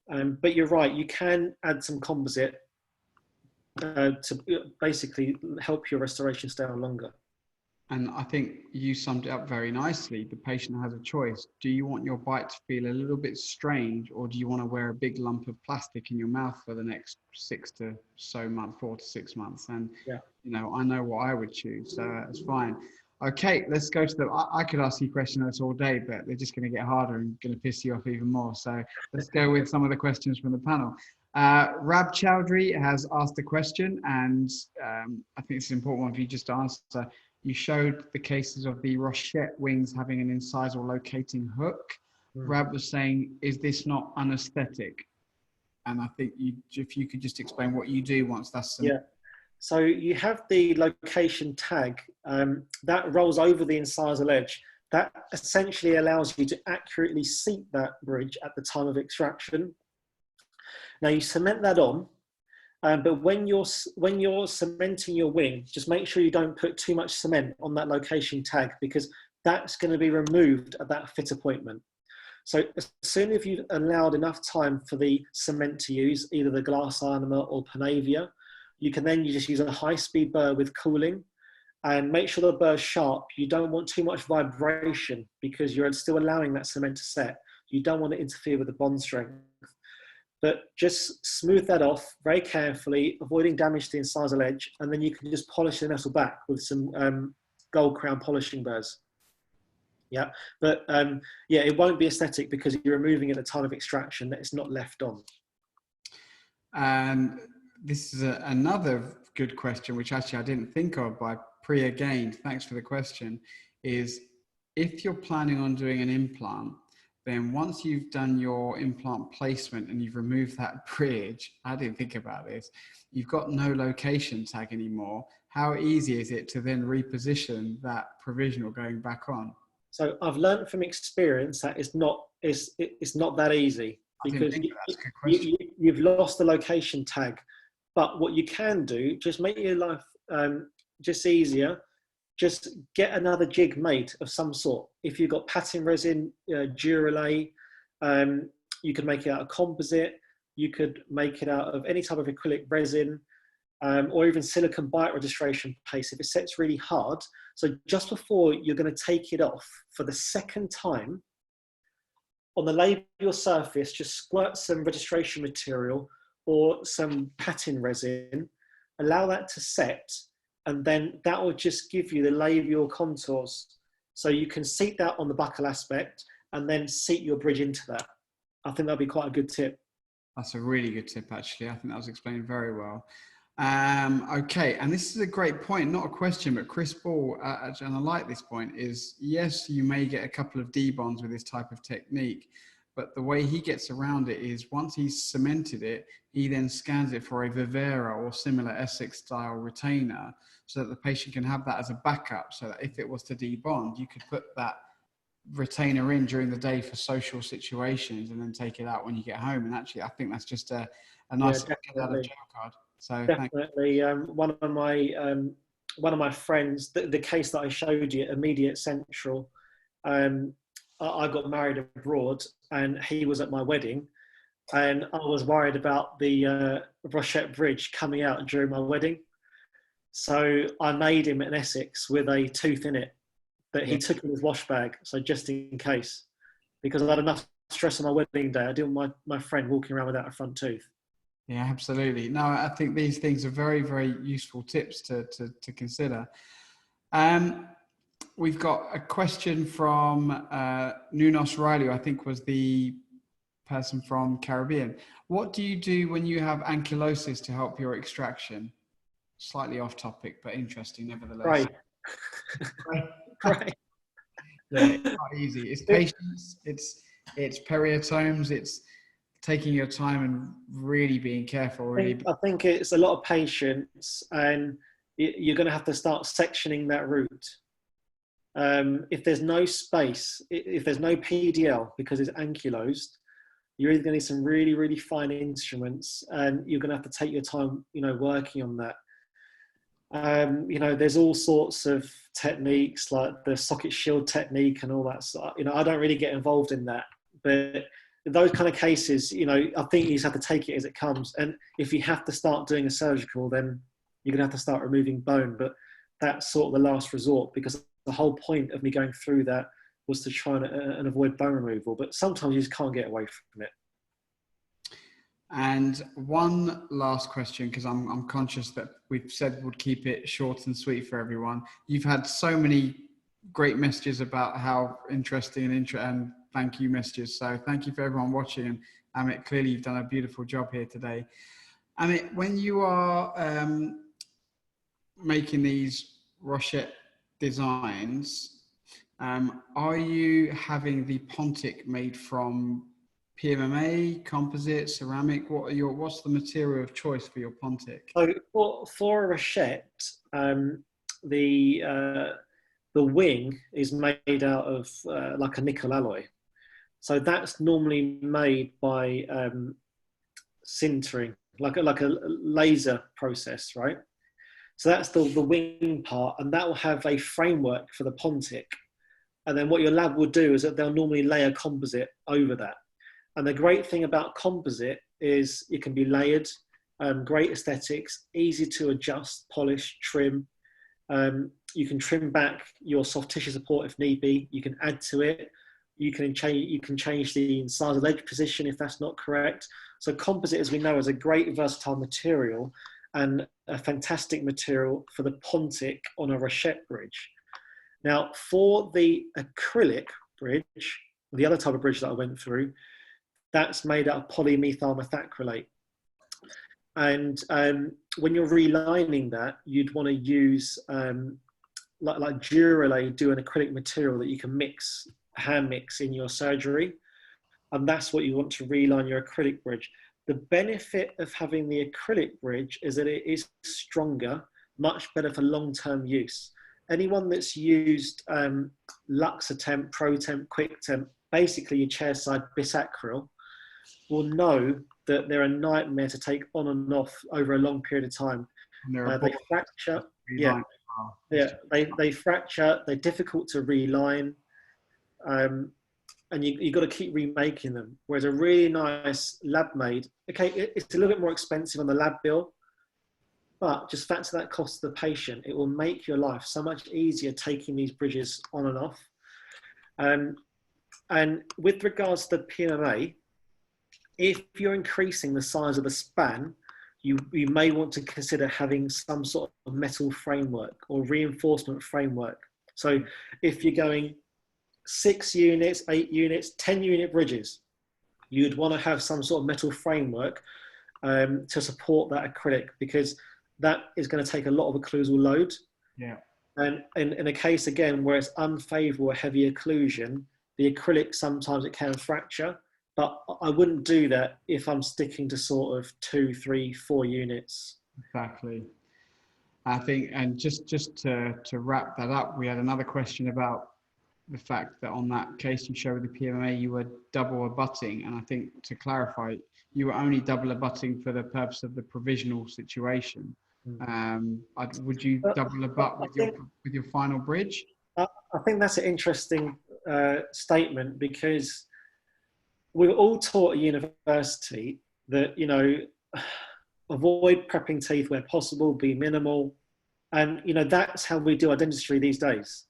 But you're right, you can add some composite to basically help your restoration stay on longer. And I think you summed it up very nicely. The patient has a choice. Do you want your bite to feel a little bit strange, or do you want to wear a big lump of plastic in your mouth for the next 4 to 6 months? And, yeah, you know, I know what I would choose, so it's fine. Okay, let's go to I could ask you questions all day, but they're just going to get harder and going to piss you off even more. So let's go with some of the questions from the panel. Rab Chowdhury has asked a question, and I think it's an important one for you just to answer. You showed the cases of the rochette wings having an incisal locating hook. Rab was saying, is this not anesthetic? And I think if you could just explain what you do once that's... Yeah. So you have the location tag that rolls over the incisal edge. That essentially allows you to accurately seat that bridge at the time of extraction. Now you cement that on, but when you're cementing your wing, just make sure you don't put too much cement on that location tag, because that's going to be removed at that fit appointment. So as soon as you've allowed enough time for the cement to use, either the glass ionomer or Panavia, you can then just use a high-speed burr with cooling, and make sure the burr's sharp. You don't want too much vibration because you're still allowing that cement to set. You don't want to interfere with the bond strength. But just smooth that off very carefully, avoiding damage to the incisal edge, and then you can just polish the metal back with some gold crown polishing burrs. Yeah, but yeah, it won't be aesthetic because you're removing it at the time of extraction that it's not left on. And this is another good question, which actually I didn't think of by Priya Gain. Thanks for the question. Is if you're planning on doing an implant, then once you've done your implant placement and you've removed that bridge, I didn't think about this, you've got no location tag anymore. How easy is it to then reposition that provisional going back on? So I've learned from experience that it's not that easy, because you've lost the location tag. But what you can do, just make your life just easier, just get another jig made of some sort. If you've got patin resin, Duralay, you could make it out of composite, you could make it out of any type of acrylic resin, or even silicone bite registration paste if it sets really hard. So just before you're going to take it off for the second time, on the labial surface, just squirt some registration material or some patin resin, allow that to set, and then that will just give you the labial contours. So you can seat that on the buccal aspect and then seat your bridge into that. I think that'd be quite a good tip. That's a really good tip, actually. I think that was explained very well. Okay, and this is a great point, not a question, but Chris Ball, and I like this point, is yes, you may get a couple of D-bonds with this type of technique, but the way he gets around it is once he's cemented it, he then scans it for a Vivera or similar Essex style retainer so that the patient can have that as a backup, so that if it was to D-bond, you could put that retainer in during the day for social situations and then take it out when you get home. And actually, I think that's just a nice get out of jail card. So definitely, one of my friends, the case that I showed you, Immediate Central, I got married abroad and he was at my wedding, and I was worried about the Rochette Bridge coming out during my wedding, so I made him an Essex with a tooth in it that he took in his wash bag, so just in case, because I had enough stress on my wedding day. I didn't want my friend walking around without a front tooth. Yeah, absolutely. No, I think these things are very, very useful tips to consider. We've got a question from Nunos Riley, who I think was the person from Caribbean. What do you do when you have ankylosis to help your extraction? Slightly off topic, but interesting nevertheless. Right. Yeah, it's not easy. It's patience, it's periotomes, it's taking your time and really being careful. I think it's a lot of patience, and you're going to have to start sectioning that route. If there's no space, if there's no PDL because it's ankylosed, you're either going to need some really, really fine instruments, and you're going to have to take your time, working on that. There's all sorts of techniques like the socket shield technique and all that stuff. I don't really get involved in that, but in those kind of cases, I think you just have to take it as it comes. And if you have to start doing a surgical, then you're going to have to start removing bone. But that's sort of the last resort, because the whole point of me going through that was to try and avoid bone removal. But sometimes you just can't get away from it. And one last question, because I'm conscious that we've said we'd keep it short and sweet for everyone. You've had so many great messages about how interesting and thank you messages. So thank you for everyone watching. And Amit, clearly you've done a beautiful job here today. Amit, when you are making these Rochette designs, are you having the pontic made from PMMA, composite, ceramic? What's the material of choice for your pontic? So for a Rochette, the wing is made out of like a nickel alloy. So that's normally made by sintering, like a laser process, right? So that's the wing part, and that will have a framework for the pontic. And then what your lab will do is that they'll normally lay a composite over that. And the great thing about composite is it can be layered, great aesthetics, easy to adjust, polish, trim. You can trim back your soft tissue support if need be. You can add to it. You can change the size of leg position if that's not correct. So composite, as we know, is a great versatile material and a fantastic material for the pontic on a Rochette bridge. Now, for the acrylic bridge, the other type of bridge that I went through, that's made out of polymethyl methacrylate. And when you're relining that, you'd want to use, like Duralay, do an acrylic material that you can mix, hand mix in your surgery. And that's what you want to reline your acrylic bridge. The benefit of having the acrylic bridge is that it is stronger, much better for long-term use. Anyone that's used Luxatemp, ProTemp, QuickTemp, basically your chairside bisacryl, will know that they're a nightmare to take on and off over a long period of time. They fracture. They fracture. They're difficult to reline, and you've got to keep remaking them. Whereas a really nice lab made, okay, it's a little bit more expensive on the lab bill, but just factor that cost to the patient. It will make your life so much easier taking these bridges on and off. And with regards to the PMA, if you're increasing the size of the span, you may want to consider having some sort of metal framework or reinforcement framework. So if you're going 6 units, 8 units, 10 unit bridges, you'd want to have some sort of metal framework to support that acrylic, because that is going to take a lot of occlusal load. Yeah. And in a case, again, where it's unfavorable, heavy occlusion, the acrylic, sometimes it can fracture, but I wouldn't do that if I'm sticking to sort of 2, 3, 4 units. Exactly. I think, and just to wrap that up, we had another question about the fact that on that case you showed with the PMA, you were double abutting. And I think, to clarify, you were only double abutting for the purpose of the provisional situation. Would you double abut with your final bridge? I think that's an interesting statement, because we were all taught at university that, you know, avoid prepping teeth where possible, be minimal. And, you know, that's how we do our dentistry these days.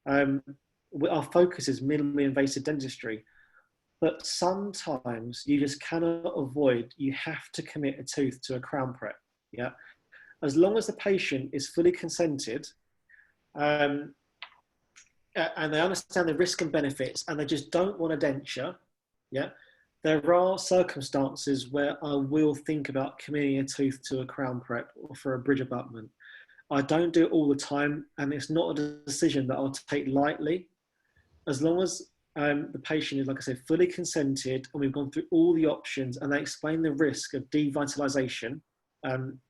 Our focus is minimally invasive dentistry. But sometimes you just cannot avoid, you have to commit a tooth to a crown prep. Yeah. As long as the patient is fully consented, and they understand the risk and benefits, and they just don't want a denture, yeah, there are circumstances where I will think about committing a tooth to a crown prep or for a bridge abutment. I don't do it all the time, and it's not a decision that I'll take lightly. As long as the patient is, like I said, fully consented, and we've gone through all the options, and they explain the risk of devitalization,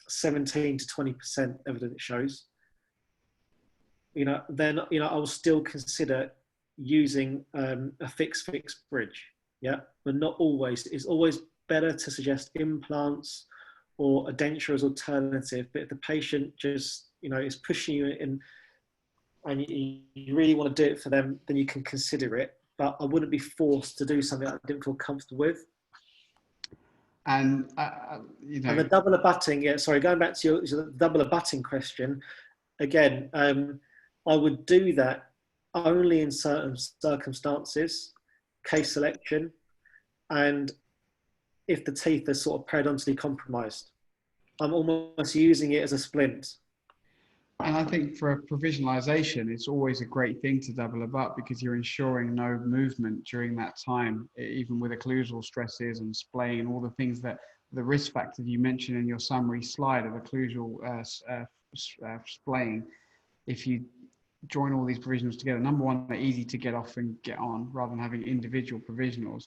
17 to 20% evidence shows, you know, then, you know, I will still consider using a fixed bridge. Yeah, but not always. It's always better to suggest implants or a denture as alternative. But if the patient just, you know, is pushing you in, and you really want to do it for them, then you can consider it. But I wouldn't be forced to do something that I didn't feel comfortable with. And you know, and the double abutting, yeah. Sorry, going back to your double abutting question again. I would do that only in certain circumstances, case selection, and if the teeth are sort of periodontally compromised. I'm almost using it as a splint. And I think for a provisionalization, it's always a great thing to double abut, because you're ensuring no movement during that time, even with occlusal stresses and splaying and all the things that the risk factors you mentioned in your summary slide of occlusal splaying. If you join all these provisionals together, number one, they're easy to get off and get on rather than having individual provisionals.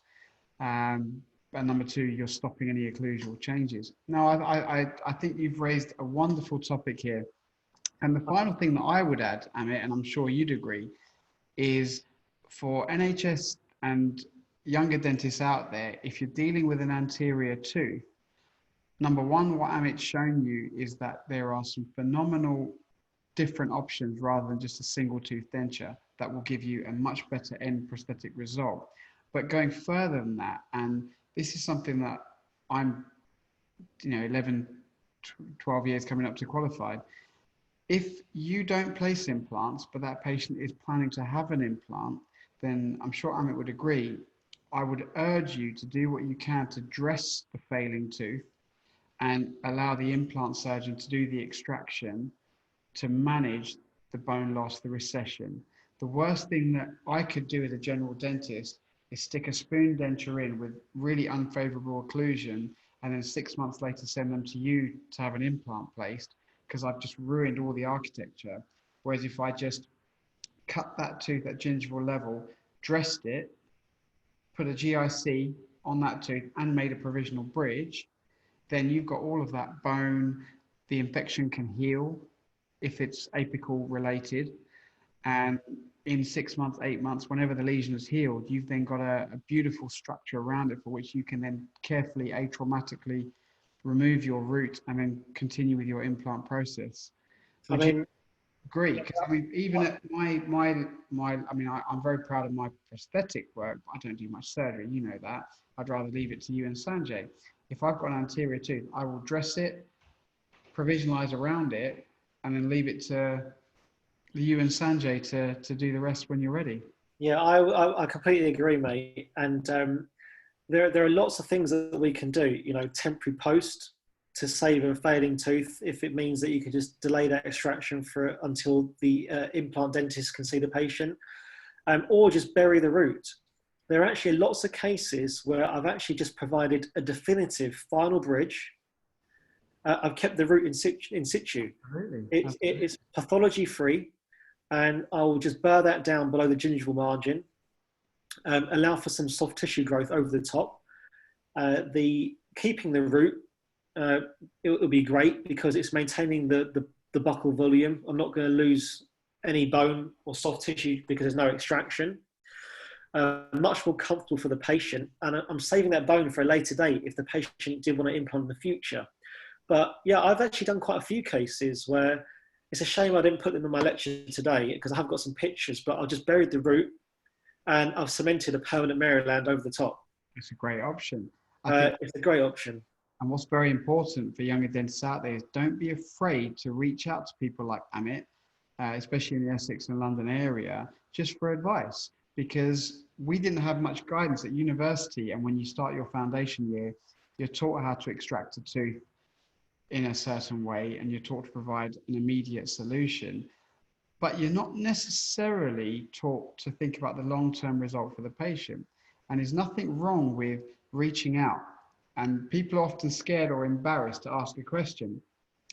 And number two, you're stopping any occlusal changes. Now, I think you've raised a wonderful topic here. And the final thing that I would add, Amit, and I'm sure you'd agree, is for NHS and younger dentists out there, if you're dealing with an anterior tooth, number one, what Amit's shown you is that there are some phenomenal different options rather than just a single tooth denture that will give you a much better end prosthetic result. But going further than that, and this is something that I'm, 11, 12 years coming up to qualified, If you don't place implants, but that patient is planning to have an implant, then I'm sure Amit would agree. I would urge you to do what you can to dress the failing tooth and allow the implant surgeon to do the extraction to manage the bone loss, the recession. The worst thing that I could do as a general dentist is stick a spoon denture in with really unfavorable occlusion and then 6 months later send them to you to have an implant placed, because I've just ruined all the architecture. Whereas if I just cut that tooth at gingival level, dressed it, put a GIC on that tooth and made a provisional bridge, then you've got all of that bone. The infection can heal if it's apical related. And in 6 months, 8 months, whenever the lesion is healed, you've then got a beautiful structure around it for which you can then carefully, atraumatically remove your root and then continue with your implant process. I Would you mean, agree? Because I mean, even at I'm very proud of my prosthetic work, but I don't do much surgery. You know that. I'd rather leave it to you and Sanjay. If I've got an anterior tooth, I will dress it, provisionalize around it, and then leave it to you and Sanjay to do the rest when you're ready. yeah, I completely agree, mate. And there are lots of things that we can do. You know, temporary post to save a failing tooth if it means that you can just delay that extraction for until the implant dentist can see the patient, or just bury the root. There are actually lots of cases where I've actually just provided a definitive final bridge. I've kept the root in situ. Absolutely. It's pathology free, and I'll just burr that down below the gingival margin, allow for some soft tissue growth over the top. Keeping the root, it'll be great because it's maintaining the buccal volume. I'm not going to lose any bone or soft tissue because there's no extraction. Much more comfortable for the patient, and I'm saving that bone for a later date if the patient did want to implant in the future. But yeah, I've actually done quite a few cases where it's a shame I didn't put them in my lecture today because I have got some pictures, but I've just buried the root and I've cemented a permanent Maryland over the top. It's a great option. I think, it's a great option. and what's very important for younger dentists out there is don't be afraid to reach out to people like Amit, especially in the Essex and London area, just for advice. Because we didn't have much guidance at university, and when you start your foundation year, you're taught how to extract a tooth in a certain way, and you're taught to provide an immediate solution, but you're not necessarily taught to think about the long-term result for the patient. And there's nothing wrong with reaching out, and people are often scared or embarrassed to ask a question,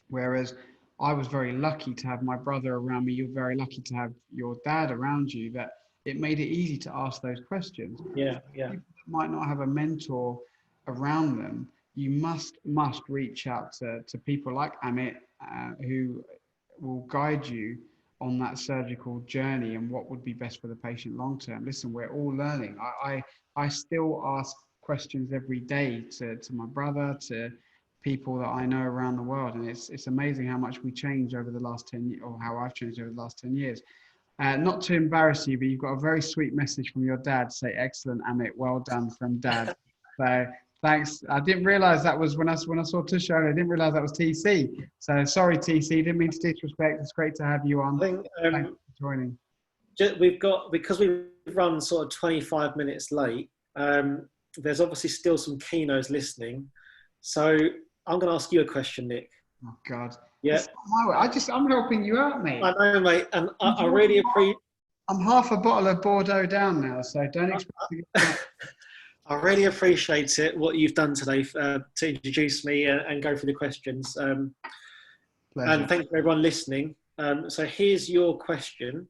whereas I was very lucky to have my brother around me. You're very lucky to have your dad around you, that it made it easy to ask those questions. Yeah. People that might not have a mentor around them, you must reach out to people like Amit, who will guide you on that surgical journey and what would be best for the patient long term. Listen, we're all learning. I still ask questions every day to my brother, to people that I know around the world, and it's amazing how much we change over the last 10 years, or how I've changed over the last 10 years. Not to embarrass you, but you've got a very sweet message from your dad. Say, excellent, Amit, well done from Dad. So thanks. I didn't realize that was when I saw Tusha, I didn't realize that was TC. So sorry, TC, didn't mean to disrespect. It's great to have you on. I think Thanks for joining. because we've run sort of 25 minutes late, there's obviously still some keynotes listening. So I'm going to ask you a question, Nick. Oh God. Yeah. I'm helping you out, mate. I know, mate, and I really appreciate. I'm half a bottle of Bordeaux down now, so don't expect to get I really appreciate it, what you've done today to introduce me and go through the questions. And thank you for everyone listening. So here's your question.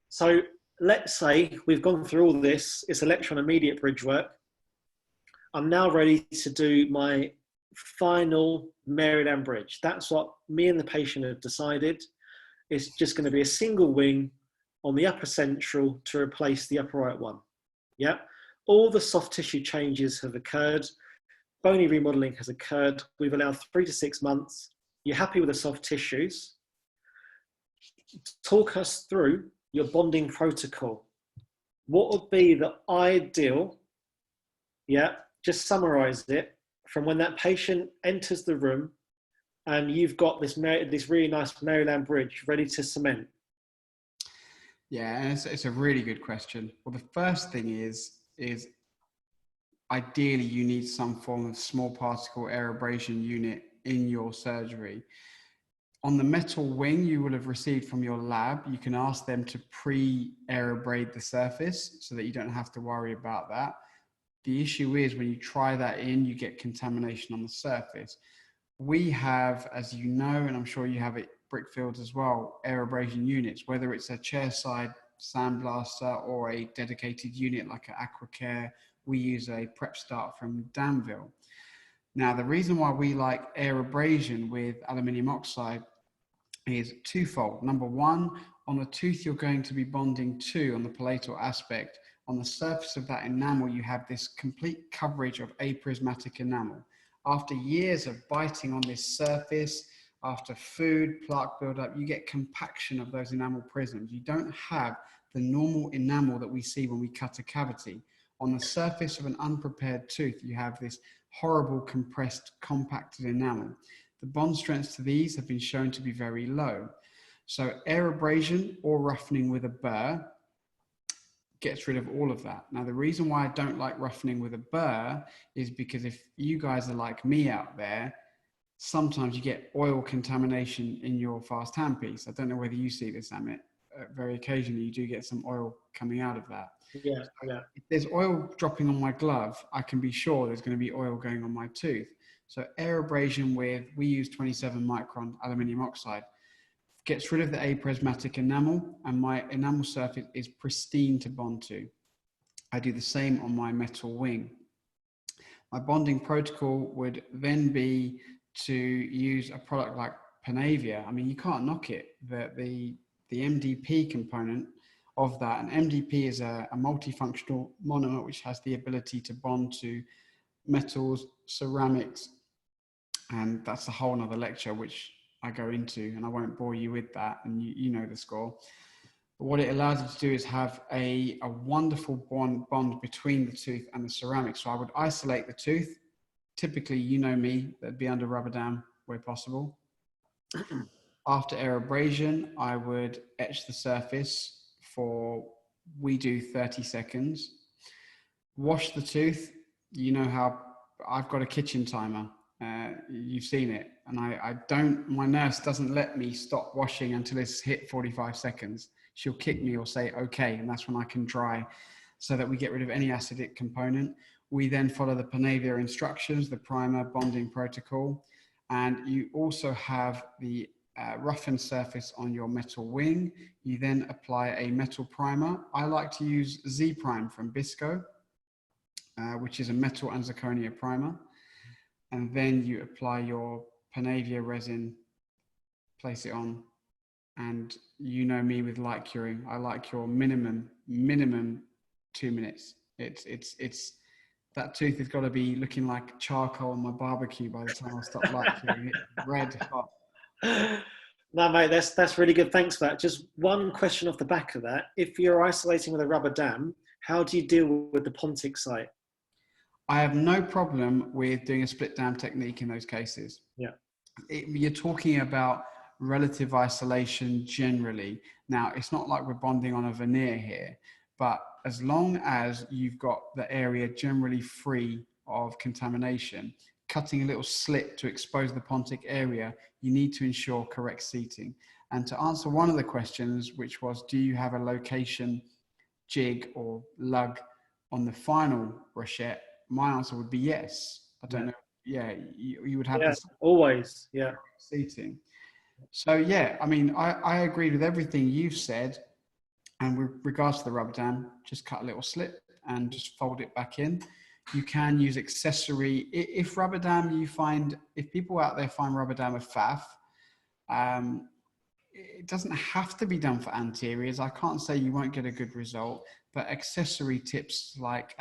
So let's say we've gone through all this. It's a lecture on immediate bridge work. I'm now ready to do my final Maryland bridge. That's what me and the patient have decided. It's just going to be a single wing on the upper central to replace the upper right one. Yeah. All the soft tissue changes have occurred. Bony remodeling has occurred. We've allowed 3 to 6 months. You're happy with the soft tissues. Talk us through your bonding protocol. What would be the ideal, just summarize it, from when that patient enters the room and you've got this really nice Maryland bridge ready to cement. Yeah, and it's a really good question. Well, the first thing is ideally you need some form of small particle air abrasion unit in your surgery. On the metal wing you will have received from your lab, you can ask them to pre-air abrade the surface so that you don't have to worry about that. The issue is when you try that in, you get contamination on the surface. We have, as you know, and I'm sure you have it Brickfields as well, air abrasion units, whether it's a chairside sandblaster or a dedicated unit like an AquaCare. We use a Prep Start from Danville. Now, the reason why we like air abrasion with aluminium oxide is twofold. Number one, on the tooth you're going to be bonding to, on the palatal aspect, on the surface of that enamel, you have this complete coverage of aprismatic enamel. After years of biting on this surface, after food, plaque buildup, you get compaction of those enamel prisms. You don't have the normal enamel that we see when we cut a cavity. On the surface of an unprepared tooth, you have this horrible compressed, compacted enamel. The bond strengths to these have been shown to be very low. So air abrasion or roughening with a burr gets rid of all of that. Now, the reason why I don't like roughening with a burr is because if you guys are like me out there, sometimes you get oil contamination in your fast handpiece. I don't know whether you see this, Amit. Very occasionally you do get some oil coming out of that. Yeah, yeah. If there's oil dropping on my glove, I can be sure there's going to be oil going on my tooth. So air abrasion with, we use 27 micron aluminium oxide, gets rid of the aprismatic enamel, and my enamel surface is pristine to bond to. I do the same on my metal wing. My bonding protocol would then be to use a product like Panavia. I mean, you can't knock it. The MDP component of that, and MDP is a multifunctional monomer which has the ability to bond to metals, ceramics, and that's a whole nother lecture which I go into, and I won't bore you with that, and you know the score. But what it allows you to do is have a wonderful bond between the tooth and the ceramic. So I would isolate the tooth. Typically, you know me, that'd be under rubber dam where possible. After air abrasion, I would etch the surface for, we do 30 seconds. Wash the tooth. You know how I've got a kitchen timer. You've seen it. And I don't, my nurse doesn't let me stop washing until it's hit 45 seconds. She'll kick me or say, okay. And that's when I can dry so that we get rid of any acidic component. We then follow the Panavia instructions, the primer bonding protocol. And you also have the roughened surface on your metal wing. You then apply a metal primer. I like to use Z Prime from Bisco, which is a metal and zirconia primer. And then you apply your Panavia resin, place it on, and you know me with light curing. I like your minimum 2 minutes. It's that tooth has got to be looking like charcoal on my barbecue by the time I stop light curing it. Red hot. No, mate, that's really good. Thanks for that. Just one question off the back of that. If you're isolating with a rubber dam, how do you deal with the pontic site? I have no problem with doing a split dam technique in those cases. Yeah. You're talking about relative isolation generally. Now, it's not like we're bonding on a veneer here, but as long as you've got the area generally free of contamination, cutting a little slit to expose the pontic area, you need to ensure correct seating. And to answer one of the questions, which was, do you have a location jig or lug on the final brochette? My answer would be yes. I don't know. Yeah, you would have this always. Yeah. Seating. So yeah, I mean, I agree with everything you've said. And with regards to the rubber dam, just cut a little slit and just fold it back in. You can use accessory. If rubber dam, you find, if people out there find rubber dam a faff, it doesn't have to be done for anteriors. I can't say you won't get a good result, but accessory tips like